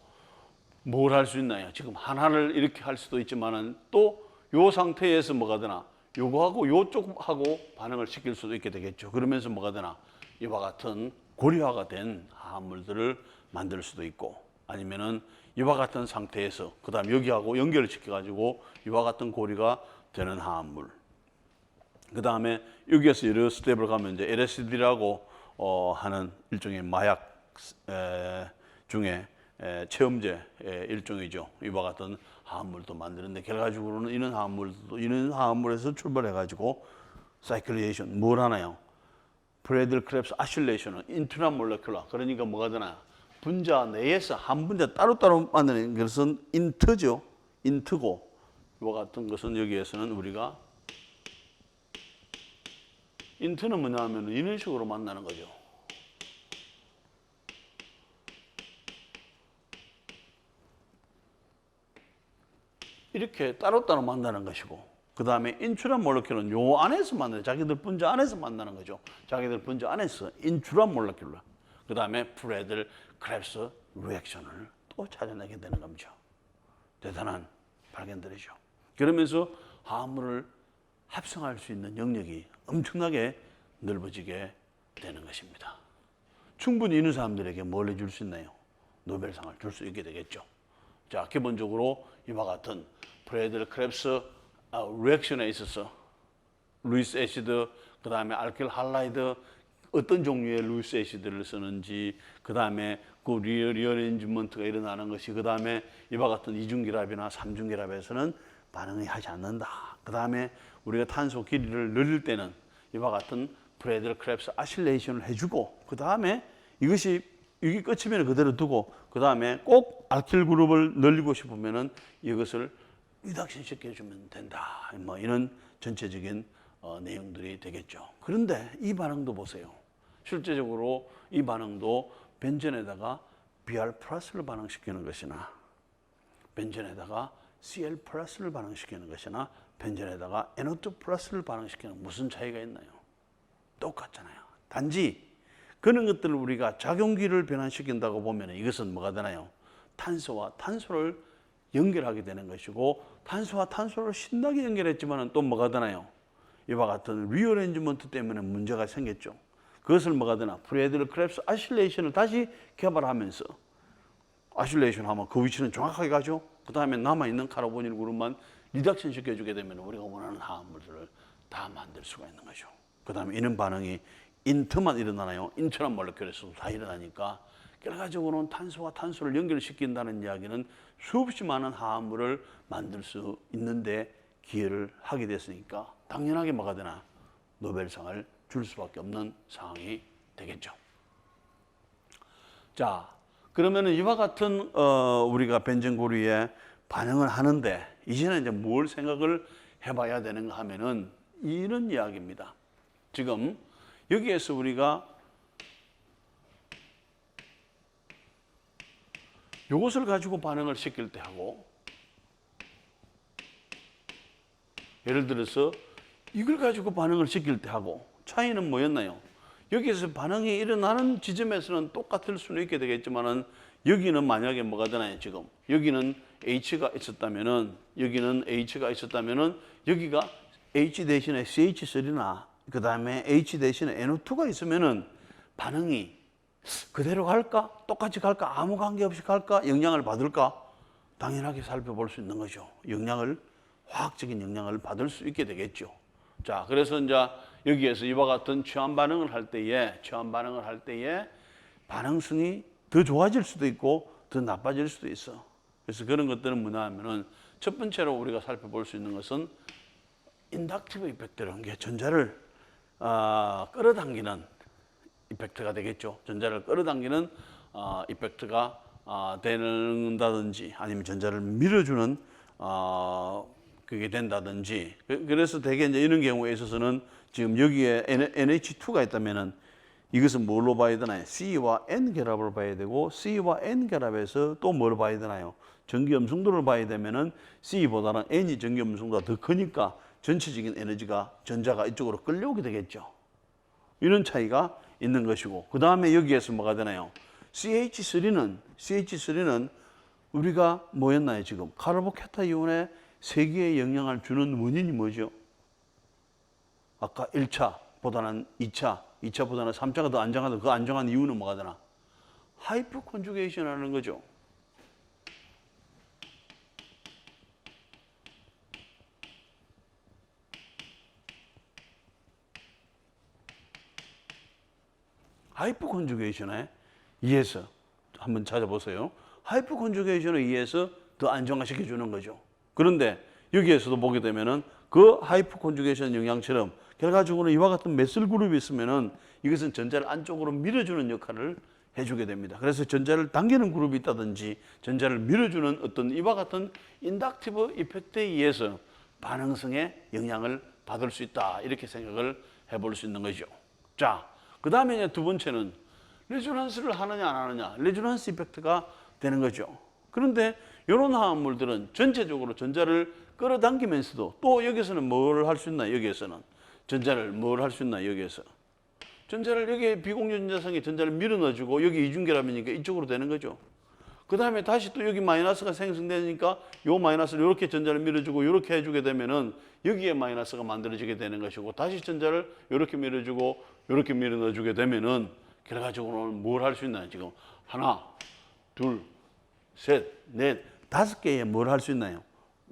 뭘 할 수 있나요? 지금 하나를 이렇게 할 수도 있지만은 또 요 상태에서 뭐가 되나? 요거하고 요쪽하고 반응을 시킬 수도 있게 되겠죠. 그러면서 뭐가 되나? 이와 같은 고리화가 된 화합물들을 만들 수도 있고 아니면은 이와 같은 상태에서 그 다음 여기하고 연결을 시켜가지고 이와 같은 고리가 되는 화합물. 그 다음에 여기에서 여러 스텝을 가면 이제 LSD라고 하는 일종의 마약 중에 체험제 일종이죠. 이와 같은 화합물도 만드는데 결과적으로는 이런 화합물에서 출발해가지고 사이클리에이션 뭘 하나요? 프레들 크랩스 아실레이션은 인트라몰레큘라 그러니까 뭐가 되나? 분자 내에서 한 분자 따로따로 만드는 것은 인트죠. 인트고 이와 같은 것은 여기에서는 우리가 인트는 뭐냐 하면 이런 식으로 만나는 거죠. 이렇게 따로따로 만나는 것이고 그 다음에 인트라몰레큘은 요 안에서 만나요. 자기들 분자 안에서 만나는 거죠. 자기들 분자 안에서 인트라몰레큘라 그 다음에 프레들 크랩스 리액션을 또 찾아내게 되는 겁니다. 대단한 발견들이죠. 그러면서 화합물을 합성할 수 있는 영역이 엄청나게 넓어지게 되는 것입니다. 충분히 있는 사람들에게 뭘 해줄 수 있나요? 노벨상을 줄 수 있게 되겠죠. 자, 기본적으로 이와 같은 프레들 크랩스 리액션에 있어서 루이스 애시드, 그 다음에 알킬 할라이드 어떤 종류의 루이스 애시드를 쓰는지, 그 다음에 그 리어레인지먼트가 일어나는 것이, 그 다음에 이와 같은 이중결합이나 삼중결합에서는 반응이 하지 않는다. 그 다음에 우리가 탄소 길이를 늘릴 때는 이와 같은 프레들 크랩스 아실레이션을 해주고, 그 다음에 이것이 이게 끝이면 그대로 두고, 그 다음에 꼭 알킬 그룹을 늘리고 싶으면은 이것을 리덕션 시켜주면 된다. 뭐 이런 전체적인 내용들이 되겠죠. 그런데 이 반응도 보세요. 실제적으로 이 반응도 벤젠에다가 Br 플러스를 반응시키는 것이나 벤젠에다가 Cl 플러스를 반응시키는 것이나 벤젠에다가 NO2 플러스를 반응시키는 무슨 차이가 있나요? 똑같잖아요. 단지 그런 것들을 우리가 작용기를 변환시킨다고 보면 이것은 뭐가 되나요? 탄소와 탄소를 연결하게 되는 것이고, 탄소와 탄소를 신나게 연결했지만 또 뭐가 되나요? 이와 같은 리어레인지먼트 때문에 문제가 생겼죠. 그것을 뭐가 되나? 프레들 크랩스 아실레이션을 다시 개발하면서 아실레이션 하면 그 위치는 정확하게 가죠. 그 다음에 남아있는 카르보닐 그룹만 리덕션 시켜주게 되면 우리가 원하는 화합물들을 다 만들 수가 있는 거죠. 그다음에 이런 반응이 인트만 일어나나요? 인트란 몰레큘에서도 다 일어나니까 결과적으로는 탄소와 탄소를 연결시킨다는 이야기는 수없이 많은 화합물을 만들 수 있는데 기여를 하게 됐으니까 당연하게 뭐가 되나? 노벨상을 줄 수밖에 없는 상황이 되겠죠. 자, 그러면은 이와 같은 우리가 벤젠고리에 반응을 하는데 이제는 이제 뭘 생각을 해봐야 되는가 하면은 이런 이야기입니다. 지금 여기에서 우리가 이것을 가지고 반응을 시킬 때 하고 예를 들어서 이걸 가지고 반응을 시킬 때 하고 차이는 뭐였나요? 여기에서 반응이 일어나는 지점에서는 똑같을 수는 있게 되겠지만은 여기는 만약에 뭐가 되나요? 지금 여기는 H가 있었다면은 여기는 H가 있었다면은 여기가 H 대신에 CH3나 그 다음에 H 대신에 NO2가 있으면은 반응이 그대로 갈까? 똑같이 갈까? 아무 관계없이 갈까? 영향을 받을까? 당연하게 살펴볼 수 있는 거죠. 화학적인 영향을 받을 수 있게 되겠죠. 자, 그래서 이제 여기에서 이와 같은 취한 반응을 할 때에 반응성이 더 좋아질 수도 있고 더 나빠질 수도 있어. 그래서 그런 것들은 뭐냐 하면은 첫 번째로 우리가 살펴볼 수 있는 것은 인덕티브 이펙트라는 게 전자를 끌어당기는 이펙트가 되겠죠. 전자를 끌어당기는 이펙트가 된다든지 아니면 전자를 밀어주는 그게 된다든지. 그래서 대개 이제 이런 경우에 있어서는 지금 여기에 NH2가 있다면은 이것은 뭘로 봐야 되나요? C와 N 결합을 봐야 되고 C와 N 결합에서 또 뭘 봐야 되나요? 전기 염승도를 봐야 되면은 C보다는 N이 전기 염승도가 더 크니까 전체적인 에너지가 전자가 이쪽으로 끌려오게 되겠죠. 이런 차이가 있는 것이고 그 다음에 여기에서 뭐가 되나요? CH3는 우리가 뭐였나요? 지금 카르보케타이온의 세기에 영향을 주는 원인이 뭐죠? 아까 1차보다는 2차보다는 3차가 더 안정하다. 그 안정한 이유는 뭐가 되나? 하이퍼 컨주게이션 하는 거죠. 하이퍼 컨주게이션에 의해서 한번 찾아보세요. 하이퍼 컨주게이션에 의해서 더 안정화시켜 주는 거죠. 그런데 여기에서도 보게 되면은 그 하이퍼 컨주게이션 영향처럼 결과적으로 이와 같은 메슬 그룹이 있으면은 이것은 전자를 안쪽으로 밀어주는 역할을 해주게 됩니다. 그래서 전자를 당기는 그룹이 있다든지 전자를 밀어주는 어떤 이와 같은 인덕티브 이펙트에 의해서 반응성에 영향을 받을 수 있다. 이렇게 생각을 해볼 수 있는 거죠. 자, 그 다음에 이제 두 번째는 레조넌스를 하느냐 안 하느냐. 레조넌스 이펙트가 되는 거죠. 그런데 이런 화합물들은 전체적으로 전자를 끌어당기면서도 또 여기서는 뭘 할 수 있나? 여기에서는 전자를 뭘 할 수 있나? 여기에서 전자를 여기에 비공유 전자성이 전자를 밀어넣어주고 여기 이중결합이니까 이쪽으로 되는 거죠. 그 다음에 다시 또 여기 마이너스가 생성되니까 요 마이너스를 이렇게 전자를 밀어주고 이렇게 해주게 되면은 여기에 마이너스가 만들어지게 되는 것이고 다시 전자를 이렇게 밀어주고 이렇게 밀어넣어주게 되면은 결과적으로는 뭘 할 수 있나요? 지금 하나, 둘, 셋, 넷, 다섯 개의 뭘 할 수 있나요?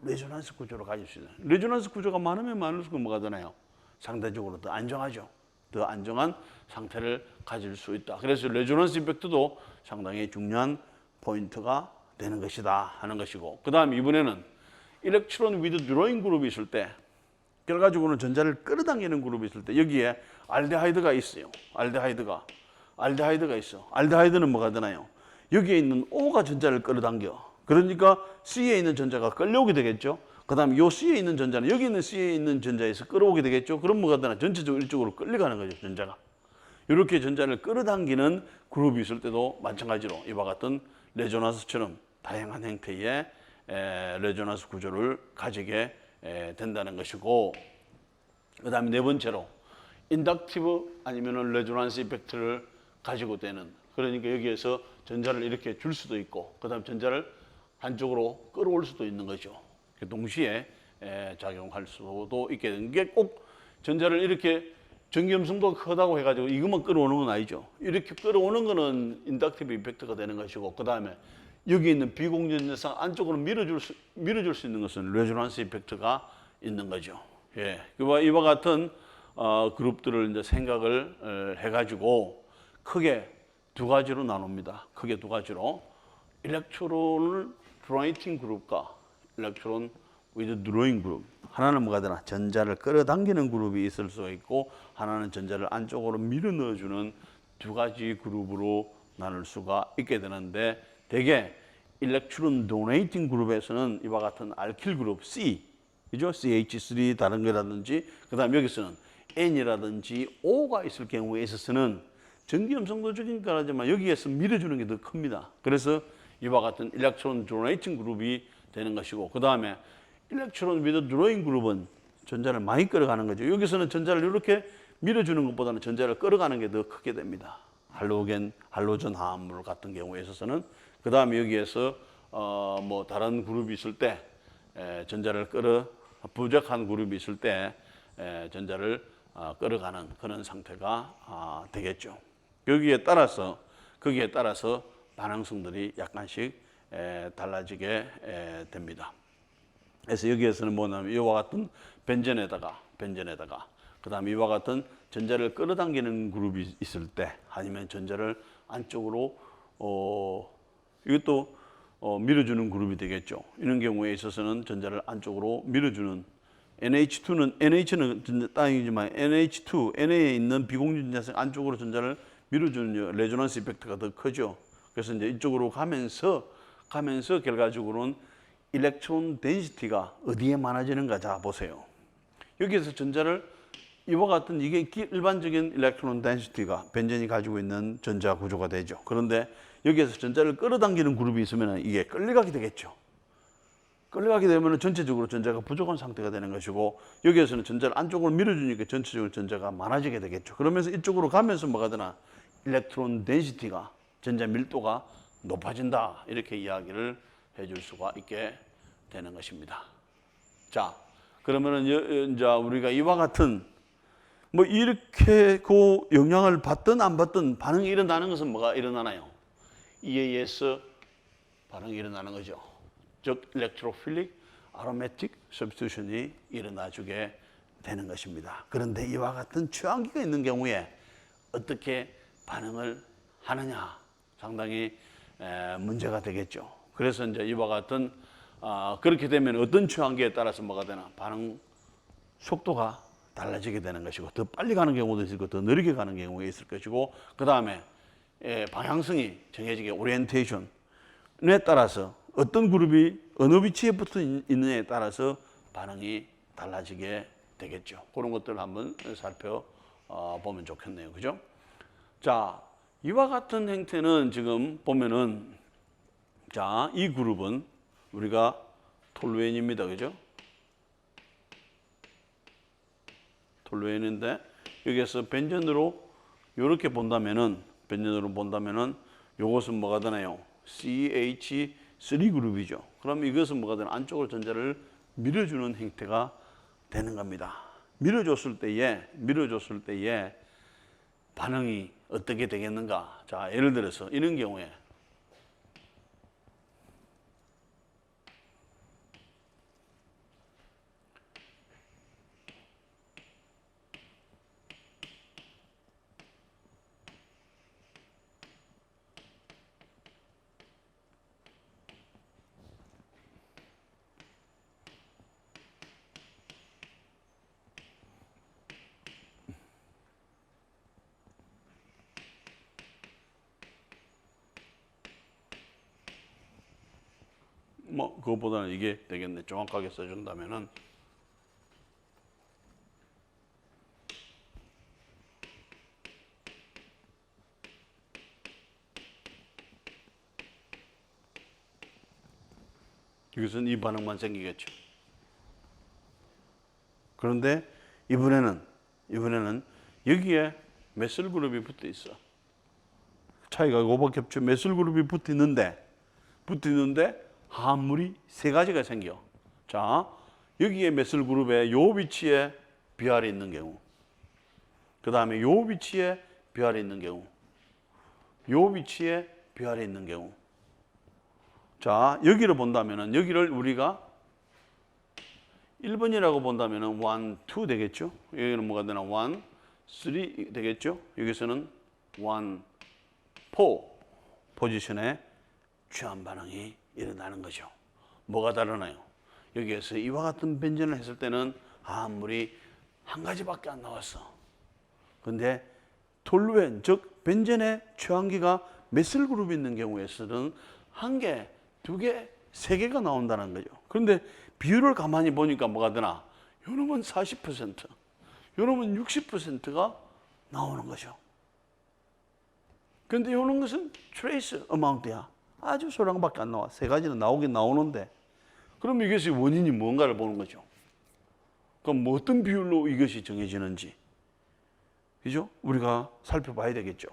레조넌스 구조를 가질 수 있나요? 레조넌스 구조가 많으면 많을수록 뭐가 되나요? 상대적으로 더 안정하죠. 더 안정한 상태를 가질 수 있다. 그래서 레조넌스 이펙트도 상당히 중요한 포인트가 되는 것이다 하는 것이고 그 다음 이번에는 일렉트론 위드 드로잉 그룹이 있을 때 결과적으로는 전자를 끌어당기는 그룹이 있을 때 여기에 알데하이드가 있어요. 알데하이드가 있어. 알데하이드는 뭐가 되나요? 여기에 있는 O가 전자를 끌어당겨. 그러니까 C에 있는 전자가 끌려오게 되겠죠. 그 다음에 요 C에 있는 전자는 여기 있는 C에 있는 전자에서 끌어오게 되겠죠. 그럼 뭐가 되나? 전체적으로 이쪽으로 끌려가는 거죠. 전자가. 이렇게 전자를 끌어당기는 그룹이 있을 때도 마찬가지로 이와 같은 레조넌스처럼 다양한 형태의 레조넌스 구조를 가지게 된다는 것이고 그 다음에 네 번째로 인덕티브 아니면 레조넌스 이펙트를 가지고 되는 그러니까 여기에서 전자를 이렇게 줄 수도 있고 그 다음에 전자를 한쪽으로 끌어올 수도 있는 거죠. 동시에 작용할 수도 있게 되는 게 꼭 전자를 이렇게 전기염승도가 크다고 해가지고 이것만 끌어오는 건 아니죠. 이렇게 끌어오는 거는 인덕티브 이펙트가 되는 것이고 그 다음에 여기 있는 비공전자상 안쪽으로 밀어줄 수 있는 것은 레조넌스 이펙트가 있는 거죠. 예, 이와 같은 그룹들을 이제 생각을 해가지고 크게 두 가지로 나눕니다. 크게 두 가지로 일렉트론을 도네이팅 그룹과 일렉트론 with drawing 그룹. 하나는 뭐가 되나 전자를 끌어당기는 그룹이 있을 수가 있고 하나는 전자를 안쪽으로 밀어 넣어주는 두 가지 그룹으로 나눌 수가 있게 되는데 대개 일렉트론 도네이팅 그룹에서는 이와 같은 알킬 그룹 C, 그죠? CH3 다른 거라든지 그다음 여기서는 N이라든지 O가 있을 경우에 있어서는 전기 염성도 적으니까 하지만 여기에서 밀어주는 게 더 큽니다. 그래서 이와 같은 일렉트론 도네이팅 그룹이 되는 것이고 그 다음에 일렉트론 위드 드로잉 그룹은 전자를 많이 끌어가는 거죠. 여기서는 전자를 이렇게 밀어주는 것보다는 전자를 끌어가는 게 더 크게 됩니다. 할로전 화합물 같은 경우에 있어서는 그 다음에 여기에서 뭐 다른 그룹이 있을 때 전자를 부족한 그룹이 있을 때 전자를 끌어가는 그런 상태가 되겠죠. 거기에 따라서 반응성들이 약간씩 달라지게 됩니다. 그래서 여기에서는 뭐냐면 이와 같은 벤젠에다가 그다음에 이와 같은 전자를 끌어당기는 그룹이 있을 때 아니면 전자를 안쪽으로 이것도 밀어주는 그룹이 되겠죠. 이런 경우에 있어서는 전자를 안쪽으로 밀어주는 NH는 땅이지만 NH2, N에 있는 비공유 전자성 안쪽으로 전자를 밀어주는 레조넌스 이펙트가 더 크죠. 그래서 이제 이쪽으로 가면서 결과적으로는 일렉트론 덴시티가 어디에 많아지는가 자 보세요. 여기에서 전자를 이와 같은 이게 일반적인 일렉트론 덴시티가 벤젠이 가지고 있는 전자 구조가 되죠. 그런데 여기에서 전자를 끌어당기는 그룹이 있으면 이게 끌려가게 되겠죠. 끌려가게 되면 전체적으로 전자가 부족한 상태가 되는 것이고 여기에서는 전자를 안쪽으로 밀어주니까 전체적으로 전자가 많아지게 되겠죠. 그러면서 이쪽으로 가면서 뭐가 되나 일렉트론 덴시티가 전자 밀도가 높아진다 이렇게 이야기를 해줄 수가 있게 되는 것입니다. 자, 그러면은 이제 우리가 이와 같은 뭐 이렇게 그 영향을 받든 안 받든 반응이 일어나는 것은 뭐가 일어나나요? EAS 반응이 일어나는 거죠. 즉 일렉트로필릭 아로매틱 서브스티튜션이 일어나주게 되는 것입니다. 그런데 이와 같은 취항기가 있는 경우에 어떻게 반응을 하느냐 상당히 문제가 되겠죠. 그래서 이제 이와 같은 그렇게 되면 어떤 취항기에 따라서 뭐가 되나 반응 속도가 달라지게 되는 것이고 더 빨리 가는 경우도 있을 거고 더 느리게 가는 경우가 있을 것이고 그 다음에 방향성이 정해지게 오리엔테이션에 따라서 어떤 그룹이 어느 위치에 붙어 있느냐에 따라서 반응이 달라지게 되겠죠. 그런 것들을 한번 살펴보면 좋겠네요. 그죠? 자, 이와 같은 행태는 지금 보면은 자, 이 그룹은 우리가 톨루엔입니다. 그죠? 톨루엔인데 여기에서 벤젠으로 이렇게 본다면은 요것은 뭐가 되나요? CH3 그룹이죠. 그럼 이것은 뭐가 되나? 안쪽으로 전자를 밀어주는 형태가 되는 겁니다. 밀어줬을 때에 반응이 어떻게 되겠는가? 자, 예를 들어서 이런 경우에 뭐 그것보다는 이게 되겠네. 정확하게 써준다면은 이것은 이 반응만 생기겠죠. 그런데 이번에는 여기에 메슬 그룹이 붙어 있어. 차이가 이거밖에 없죠. 메슬 그룹이 붙어 있는데 화합물이 세 가지가 생겨. 자, 여기에 메슬 그룹에 요 위치에 비알이 있는 경우, 그 다음에 요 위치에 비알이 있는 경우, 요 위치에 비알이 있는 경우. 자, 여기를 본다면은 여기를 우리가 1번이라고 본다면은 1, 2 되겠죠. 여기는 뭐가 되나? 1, 3 되겠죠. 여기서는 1, 4 포지션에 취한 반응이 일어나는 거죠. 뭐가 다르나요? 여기에서 이와 같은 변전을 했을 때는 화합물이 한 가지밖에 안 나왔어. 근데 톨루엔, 즉 변전의 취한기가 메실 그룹이 있는 경우에서는 한 개, 두 개, 세 개가 나온다는 거죠. 그런데 비율을 가만히 보니까 뭐가 되나? 요놈은 40%, 요놈은 60%가 나오는 거죠. 그런데 요런 것은 트레이스 어마운트야. 아주 소량밖에 안 나와. 세 가지는 나오긴 나오는데, 그럼 이것이 원인이 뭔가를 보는 거죠. 그럼 뭐 어떤 비율로 이것이 정해지는지, 그죠? 우리가 살펴봐야 되겠죠.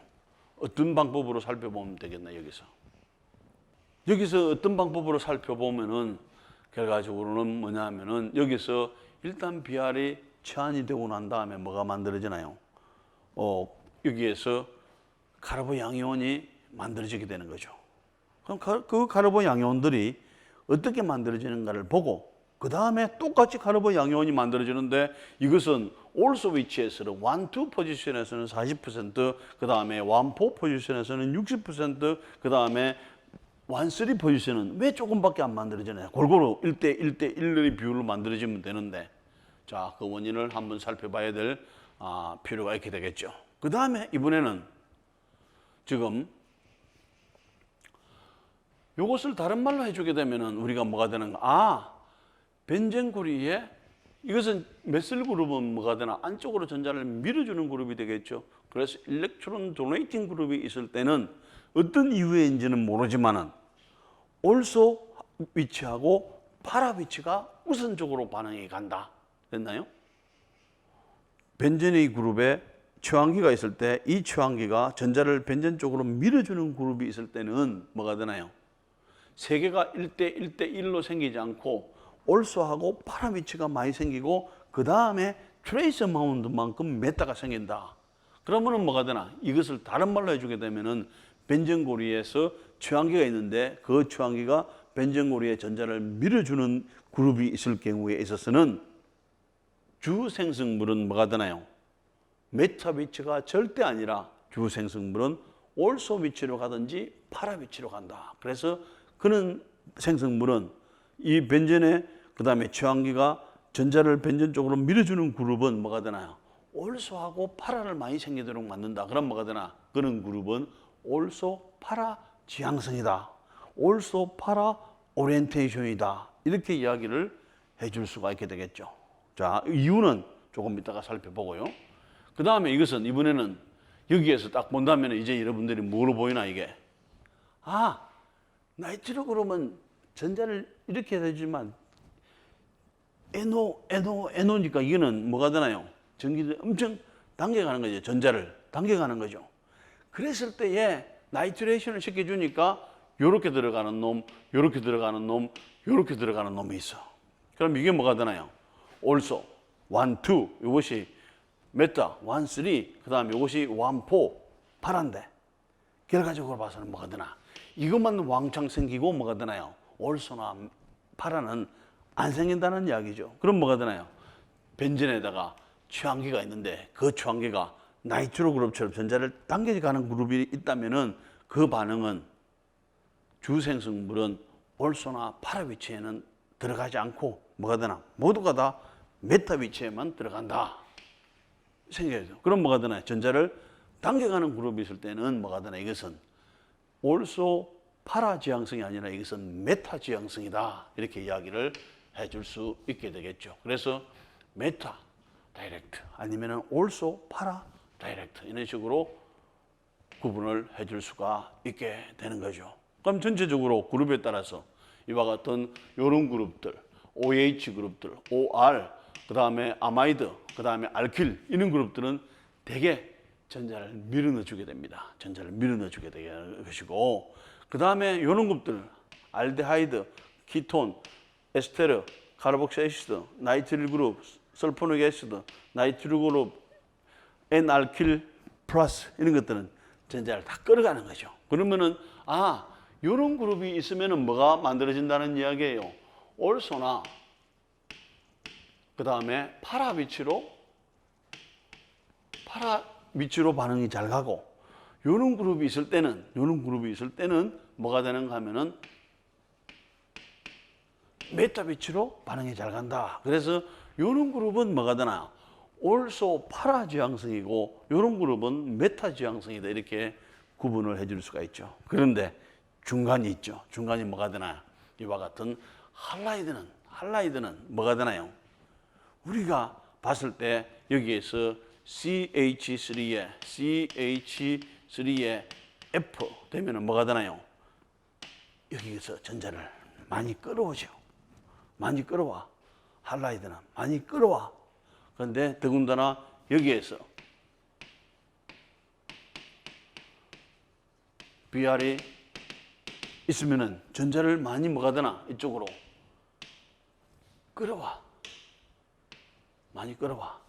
어떤 방법으로 살펴보면 되겠나, 여기서 어떤 방법으로 살펴보면은 결과적으로는 뭐냐면은 여기서 일단 비알이 취한이 되고 난 다음에 뭐가 만들어지나요? 여기에서 카르보 양이온이 만들어지게 되는 거죠. 그럼 그 카르보 양이온들이 어떻게 만들어지는가를 보고 그 다음에 똑같이 카르보 양이온이 만들어지는데 이것은 also 위치에서는 1, 2 포지션에서는 40%, 그 다음에 1, 4 포지션에서는 60%, 그 다음에 1, 3 포지션은 왜 조금밖에 안 만들어지나요? 골고루 1대 1대 1의 비율로 만들어지면 되는데, 자, 그 원인을 한번 살펴봐야 될 필요가 있게 되겠죠. 그 다음에 이번에는 지금 이것을 다른 말로 해주게 되면은 우리가 뭐가 되는가? 벤젠구리에 이것은 메실 그룹은 뭐가 되나? 안쪽으로 전자를 밀어주는 그룹이 되겠죠. 그래서 일렉트론 도네이팅 그룹이 있을 때는 어떤 이유인지는 모르지만은 also 위치하고 파라 위치가 우선적으로 반응이 간다. 됐나요? 벤젠의 그룹에 취한기가 있을 때 이 취한기가 전자를 벤젠 쪽으로 밀어주는 그룹이 있을 때는 뭐가 되나요? 세 개가 1대 1대 1로 생기지 않고 올소하고 파라 위치가 많이 생기고 그 다음에 트레이스 마운드만큼 메타가 생긴다. 그러면은 뭐가 되나? 이것을 다른 말로 해주게 되면은 벤젠고리에서 취한기가 있는데 그 취한기가 벤젠고리의 전자를 밀어주는 그룹이 있을 경우에 있어서는 주 생성물은 뭐가 되나요? 메타 위치가 절대 아니라 주 생성물은 올소 위치로 가든지 파라 위치로 간다. 그래서 그런 생성물은 이 벤젠의 그 다음에 취한기가 전자를 벤젠 쪽으로 밀어주는 그룹은 뭐가 되나요? 올소하고 파라를 많이 생기도록 만든다. 그럼 뭐가 되나? 그런 그룹은 올소 파라 지향성이다. 올소 파라 오리엔테이션이다. 이렇게 이야기를 해줄 수가 있게 되겠죠. 자, 이유는 조금 이따가 살펴보고요. 그 다음에 이것은 이번에는 여기에서 딱 본다면 이제 여러분들이 뭐로 보이나 이게? 나이트로 그러면 전자를 이렇게 해주지만 NO니까 이거는 뭐가 되나요? 전기를 엄청 당겨가는 거죠. 전자를 당겨가는 거죠. 그랬을 때에 나이트레이션을 시켜주니까 요렇게 들어가는 놈, 요렇게 들어가는 놈, 요렇게 들어가는 놈이 있어. 그럼 이게 뭐가 되나요? also 1, 2 이것이 메타 1, 3 그 다음에 이것이 1, 4 파란데 결과적으로 봐서는 뭐가 되나? 이것만 왕창 생기고 뭐가 되나요? 올소나 파라는 안 생긴다는 이야기죠. 그럼 뭐가 되나요? 벤젠에다가 취한기가 있는데 그 취한기가 나이트로 그룹처럼 전자를 당겨가는 그룹이 있다면은 그 반응은 주생성물은 올소나 파라 위치에는 들어가지 않고 뭐가 되나? 모두가 다 메타 위치에만 들어간다. 생겨야죠. 그럼 뭐가 되나요? 전자를 당겨가는 그룹이 있을 때는 뭐가 되나? 이것은 올소 파라 지향성이 아니라 이것은 메타 지향성이다. 이렇게 이야기를 해줄 수 있게 되겠죠. 그래서 메타 다이렉트 아니면은 올소 파라 다이렉트 이런 식으로 구분을 해줄 수가 있게 되는 거죠. 그럼 전체적으로 그룹에 따라서 이와 같은 이런 그룹들, OH 그룹들, OR, 그 다음에 아마이드, 그 다음에 알킬 이런 그룹들은 대개 전자를 밀어넣어주게 됩니다. 전자를 밀어넣어주게 되는 것이고, 그 다음에 이런 그룹들, 알데하이드, 키톤, 에스테르, 카르복시 애시드, 나이트릴 그룹, 설포닉 애시드, 나이트릴 그룹, N알킬 플러스 이런 것들은 전자를 다 끌어가는 거죠. 그러면은 이런 그룹이 있으면은 뭐가 만들어진다는 이야기예요. 올소나 그 다음에 파라 위치로 반응이 잘 가고, 요런 그룹이 있을 때는 뭐가 되는가 하면은 메타 위치로 반응이 잘 간다. 그래서 요런 그룹은 뭐가 되나? also 파라 지향성이고, 요런 그룹은 메타 지향성이다. 이렇게 구분을 해줄 수가 있죠. 그런데 중간이 있죠. 중간이 뭐가 되나? 이와 같은 할라이드는 뭐가 되나요? 우리가 봤을 때 여기에서 CH3에 F 되면은 뭐가 되나요? 여기에서 전자를 많이 끌어오죠. 많이 끌어와. 할라이드는 많이 끌어와. 그런데 더군다나 여기에서 BR이 있으면은 전자를 많이 뭐가 되나? 이쪽으로 끌어와. 많이 끌어와.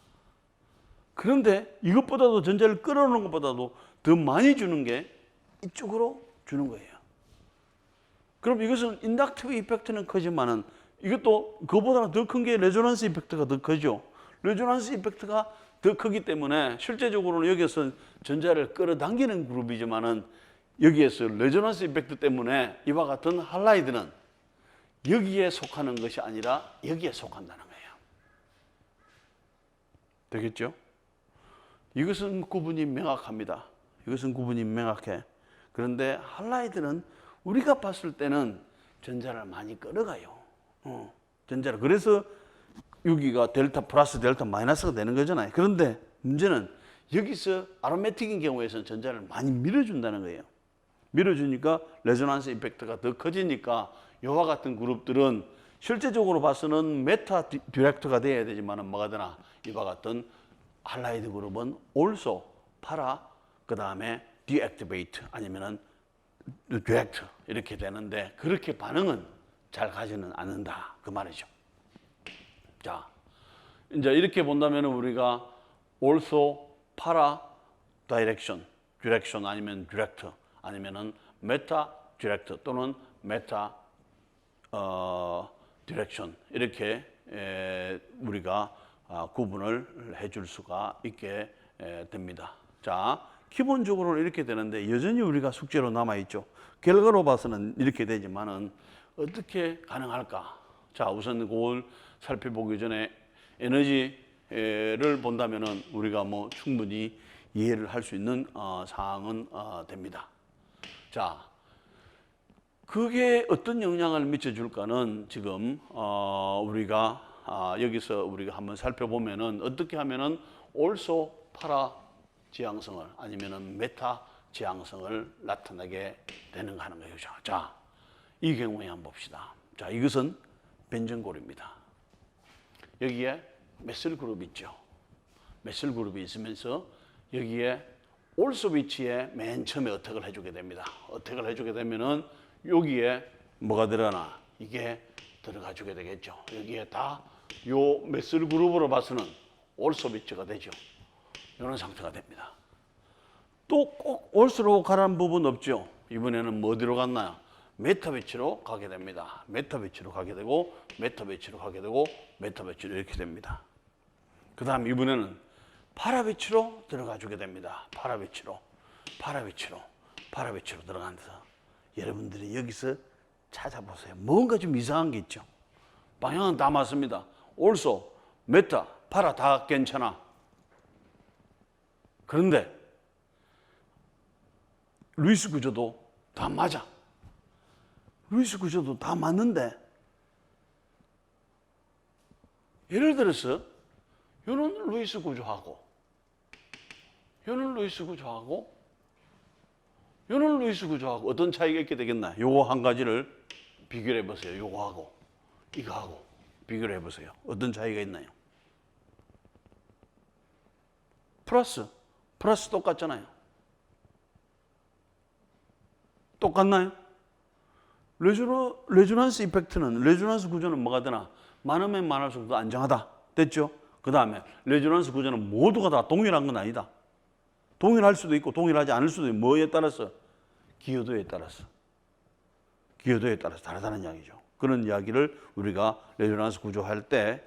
그런데 이것보다도 전자를 끌어오는 것보다도 더 많이 주는 게 이쪽으로 주는 거예요. 그럼 이것은 인덕티브 이펙트는 크지만은 이것도 그보다 더 큰 게 레조넌스 이펙트가 더 크죠. 레조넌스 이펙트가 더 크기 때문에 실제적으로는 여기서 전자를 끌어당기는 그룹이지만은 여기에서 레조넌스 이펙트 때문에 이와 같은 할라이드는 여기에 속하는 것이 아니라 여기에 속한다는 거예요. 되겠죠? 이것은 구분이 명확합니다. 이것은 구분이 명확해. 그런데 할라이드는 우리가 봤을 때는 전자를 많이 끌어가요. 전자를. 그래서 여기가 델타 플러스 델타 마이너스가 되는 거잖아요. 그런데 문제는 여기서 아로매틱인 경우에서는 전자를 많이 밀어준다는 거예요. 밀어주니까 레조넌스 이펙트가 더 커지니까 이와 같은 그룹들은 실제적으로 봐서는 메타 디렉트가 돼야 되지만 뭐가 되나? 이와 같은 할라이드 그룹은 also 파라, 그 다음에 deactivate 아니면은 direct 이렇게 되는데 그렇게 반응은 잘 가지는 않는다. 그 말이죠. 자, 이제 이렇게 본다면 우리가 also para direction 아니면 direct 아니면은 meta direct 또는 meta direction 이렇게 우리가 구분을 해줄 수가 있게 됩니다. 자, 기본적으로는 이렇게 되는데 여전히 우리가 숙제로 남아있죠. 결과로 봐서는 이렇게 되지만은 어떻게 가능할까? 자, 우선 그걸 살펴보기 전에 에너지를 본다면은 우리가 뭐 충분히 이해를 할 수 있는 사항은 됩니다. 자, 그게 어떤 영향을 미쳐줄까는 지금 우리가 여기서 우리가 한번 살펴보면은 어떻게 하면은 also 파라 지향성을 아니면은 메타 지향성을 나타내게 되는가 하는 거죠. 자, 이 경우에 한번 봅시다. 자, 이것은 변전골입니다. 여기에 메슬 그룹이 있죠. 메슬 그룹이 있으면서 여기에 올소 위치에 맨 처음에 어택을 해주게 됩니다. 어택을 해주게 되면은 여기에 뭐가 들어가나? 이게 들어가 주게 되겠죠. 여기에 다 요 메슬 그룹으로 봐서는 올소 위치가 되죠. 이런 상태가 됩니다. 또 꼭 올소로 가라는 부분 없죠. 이번에는 뭐 어디로 갔나요? 메타 배치로 가게 됩니다. 메타 배치로 가게 되고, 메타 배치로 가게 되고, 메타 배치로 이렇게 됩니다. 그 다음 이번에는 파라 배치로 들어가 주게 됩니다. 파라 배치로 들어가면서 여러분들이 여기서 찾아보세요. 뭔가 좀 이상한 게 있죠. 방향은 다 맞습니다. 올소, 메타, 파라 다 괜찮아. 그런데 루이스 구조도 다 맞아. 루이스 구조도 다 맞는데 예를 들어서 요는 루이스 구조하고 요는 루이스 구조하고 요는 루이스 구조하고 어떤 차이가 있게 되겠나? 요거 한 가지를 비교를 해보세요. 요거하고 이거하고 비교를 해보세요. 어떤 차이가 있나요? 플러스 똑같잖아요. 똑같나요? 레조넌스 이펙트는, 레조넌스 구조는 뭐가 되나? 많으면 많을수록 더 안정하다. 됐죠? 그 다음에 레조넌스 구조는 모두가 다 동일한 건 아니다. 동일할 수도 있고 동일하지 않을 수도 있고 뭐에 따라서? 기여도에 따라서 다르다는 이야기죠. 그런 이야기를 우리가 레조넌스 구조할 때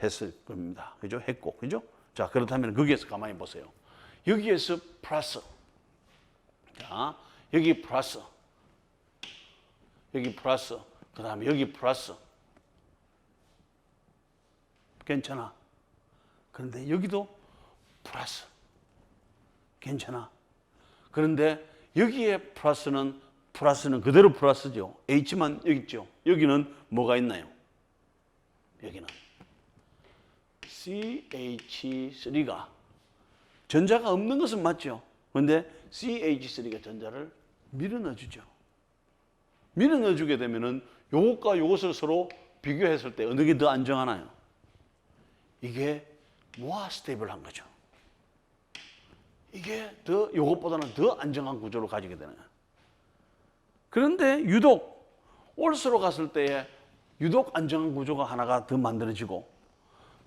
했을 겁니다. 그죠? 했고, 그죠? 자, 그렇다면 거기에서 가만히 보세요. 여기에서 플러스. 자, 여기 플러스. 여기 플러스. 그 다음에 여기 플러스. 괜찮아. 그런데 여기도 플러스. 괜찮아. 그런데 여기에 플러스는 그대로 플러스죠. H만 여기 있죠. 여기는 뭐가 있나요? 여기는 CH3가 전자가 없는 것은 맞죠. 그런데 CH3가 전자를 밀어넣어 주죠. 밀어넣어 주게 되면은 요것과 요것을 서로 비교했을 때 어느 게 더 안정하나요? 이게 more stable한 거죠. 이게 더 요것보다는 더 안정한 구조를 가지게 되는 거예요. 그런데 유독 올스로 갔을 때에 유독 안정한 구조가 하나가 더 만들어지고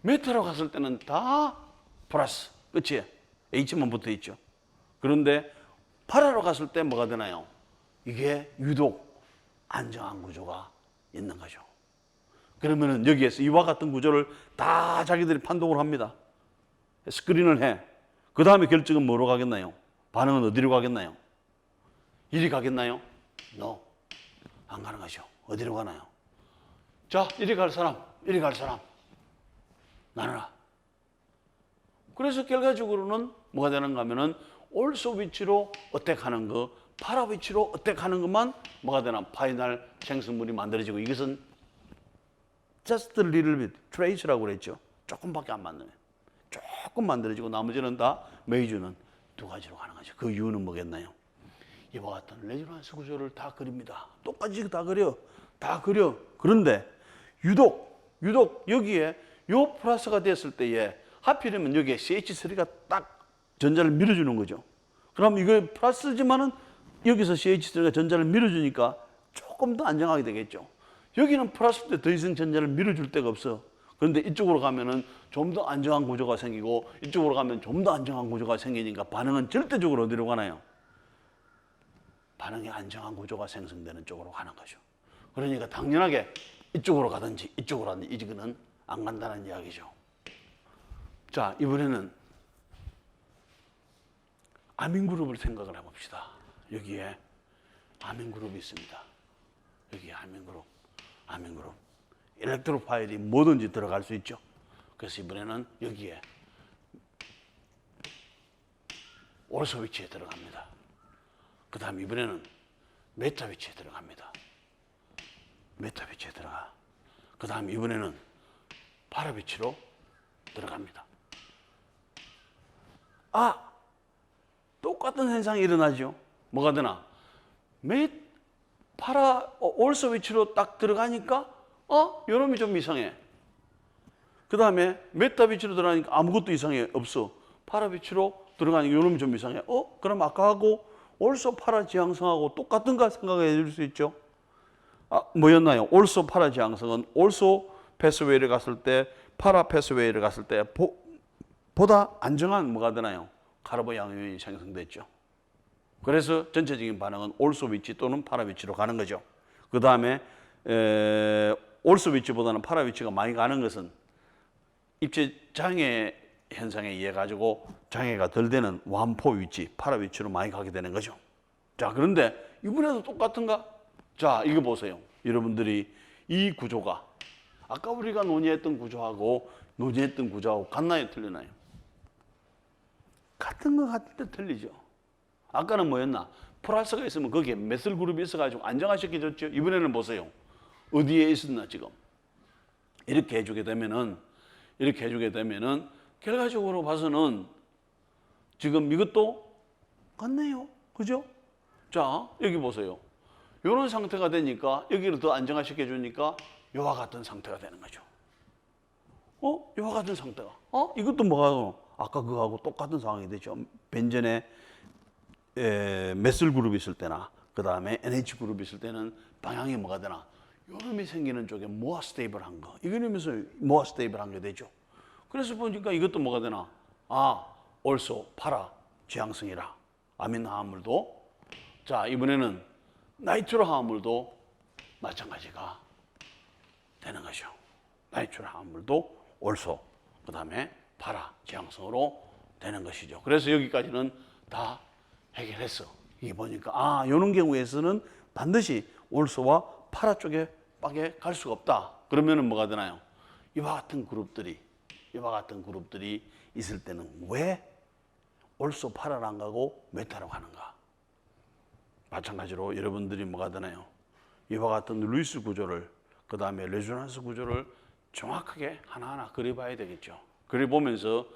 메타로 갔을 때는 다 플러스 끝이에요. H만 붙어 있죠. 그런데 파라로 갔을 때 뭐가 되나요? 이게 유독 안정한 구조가 있는 거죠. 그러면은 여기에서 이와 같은 구조를 다 자기들이 판독을 합니다. 스크린을 해. 그 다음에 결정은 뭐로 가겠나요? 반응은 어디로 가겠나요? 이리 가겠나요? No. 안 가는 거죠. 어디로 가나요? 자, 이리 갈 사람, 이리 갈 사람. 나눠라. 그래서 결과적으로는 뭐가 되는가 하면은 올소 위치로 어택하는 거, 파라 위치로 어택하는 것만 뭐가 되나? 파이널 생성물이 만들어지고 이것은 just a little bit, trace라고 그랬죠. 조금밖에 안 만드는. 조금 만들어지고 나머지는 다 메이저는 두 가지로 가는 거죠. 그 이유는 뭐겠나요? 이와 같은 레조넌스 구조를 다 그립니다. 똑같이 다 그려. 다 그려. 그런데 유독 여기에 요 플러스가 됐을 때에 하필이면 여기에 CH3가 딱 전자를 밀어주는 거죠. 그럼 이거 플러스지만은 여기서 CH3가 전자를 밀어주니까 조금 더 안정하게 되겠죠. 여기는 플러스 때 더 이상 전자를 밀어줄 데가 없어. 그런데 이쪽으로 가면은 좀 더 안정한 구조가 생기고 이쪽으로 가면 좀 더 안정한 구조가 생기니까 반응은 절대적으로 어디로 가나요? 반응이 안정한 구조가 생성되는 쪽으로 가는 거죠. 그러니까 당연하게 이쪽으로 가든지 이쪽으로 가든지 이거는 안 간다는 이야기죠. 자, 이번에는 아민그룹을 생각을 해봅시다. 여기에 아민그룹이 있습니다. 여기에 아민그룹. 일렉트로 파일이 뭐든지 들어갈 수 있죠. 그래서 이번에는 여기에 올소 위치에 들어갑니다. 그 다음 이번에는 메타 위치에 들어갑니다. 메타 위치에 들어가. 그 다음 이번에는 파라 위치로 들어갑니다. 아! 똑같은 현상이 일어나죠. 뭐가 되나? 올소 위치로 딱 들어가니까 요놈이 좀 이상해. 그 다음에 메타 위치로 들어가니까 아무것도 이상해 없어. 파라 위치로 들어가니까 요놈이 좀 이상해. 그럼 아까하고 올소 파라 지향성하고 똑같은가 생각해 줄 수 있죠. 뭐였나요? 올소 파라 지향성은 올소 패스웨이를 갔을 때 파라 패스웨이를 갔을 때 보다 안정한 뭐가 되나요? 카르보 양이온이 생성됐죠. 그래서 전체적인 반응은 올소 위치 또는 파라 위치로 가는 거죠. 그 다음에 올소 위치보다는 파라 위치가 많이 가는 것은 입체 장애 현상에 의해 가지고 장애가 덜 되는 완포 위치, 파라 위치로 많이 가게 되는 거죠. 자, 그런데 이번에도 똑같은가? 자, 이거 보세요. 여러분들이 이 구조가 아까 우리가 논의했던 구조하고 같나요? 틀리나요? 같은 것 같은데 틀리죠. 아까는 뭐였나? 플러스가 있으면 거기에 메슬 그룹이 있어가지고 안정화시켜줬죠. 이번에는 보세요. 어디에 있었나 지금? 이렇게 해주게 되면은 결과적으로 봐서는 지금 이것도 같네요. 그죠? 자, 여기 보세요. 이런 상태가 되니까 여기를 더 안정화시켜 주니까 이와 같은 상태가 되는 거죠. 이와 같은 상태가. 이것도 뭐가 아까 그거하고 똑같은 상황이 되죠. 벤젠에 메슬 그룹이 있을 때나 그 다음에 NH 그룹이 있을 때는 방향이 뭐가 되나? 요놈이 생기는 쪽에 모아 스테이블한 거. 이거면서 모아 스테이블한 게 되죠. 그래서 보니까 이것도 뭐가 되나? 올소 파라 지향성이라 아민 화합물도. 자, 이번에는 나이트로 화합물도 마찬가지가 되는 거죠. 나이트로 화합물도 올소, 그 다음에 파라, 지향성으로 되는 것이죠. 그래서 여기까지는 다 해결했어. 이게 보니까 이런 경우에서는 반드시 올소와 파라 쪽에 갈 수가 없다. 그러면은 뭐가 되나요? 이와 같은 그룹들이 있을 때는 왜 올소 파라를 안 가고 메타로 가는가? 마찬가지로 여러분들이 뭐가 되나요? 이와 같은 루이스 구조를, 그 다음에 레조넌스 구조를 정확하게 하나하나 그려봐야 되겠죠. 그려보면서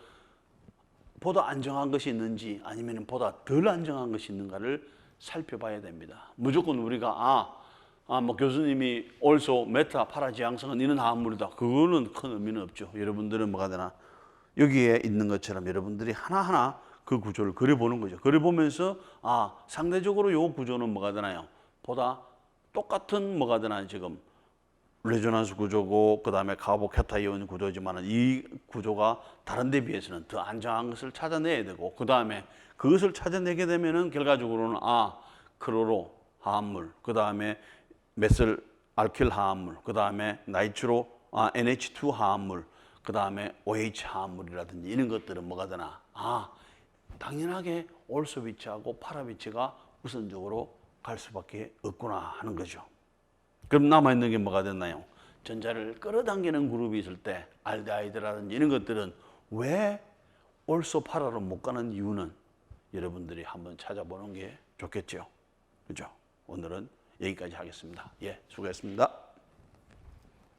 보다 안정한 것이 있는지 아니면 보다 덜 안정한 것이 있는가를 살펴봐야 됩니다. 무조건 우리가 뭐 교수님이 올소, 메타, 파라, 지향성은 이런 화합물이다. 그거는 큰 의미는 없죠. 여러분들은 뭐가 되나? 여기에 있는 것처럼 여러분들이 하나하나 그 구조를 그려보는 거죠. 그려보면서 상대적으로 요 구조는 뭐가 되나요? 보다 똑같은 뭐가 되나요? 지금 레조넌스 구조고 그 다음에 카보 캡타이온 구조지만 이 구조가 다른 데 비해서는 더 안정한 것을 찾아내야 되고 그 다음에 그것을 찾아내게 되면은 결과적으로는 크로로 화합물, 그 다음에 메슬 알킬 화합물, 그 다음에 나이트로 NH2 화합물, 그 다음에 OH 화합물이라든지 이런 것들은 뭐가 되나? 당연하게 올소 위치하고 파라 위치가 우선적으로 갈 수밖에 없구나 하는 거죠. 그럼 남아있는 게 뭐가 됐나요? 전자를 끌어당기는 그룹이 있을 때 알데하이드라든지 이런 것들은 왜 올소 파라로 못 가는 이유는 여러분들이 한번 찾아보는 게 좋겠죠. 그죠? 오늘은 여기까지 하겠습니다. 수고했습니다.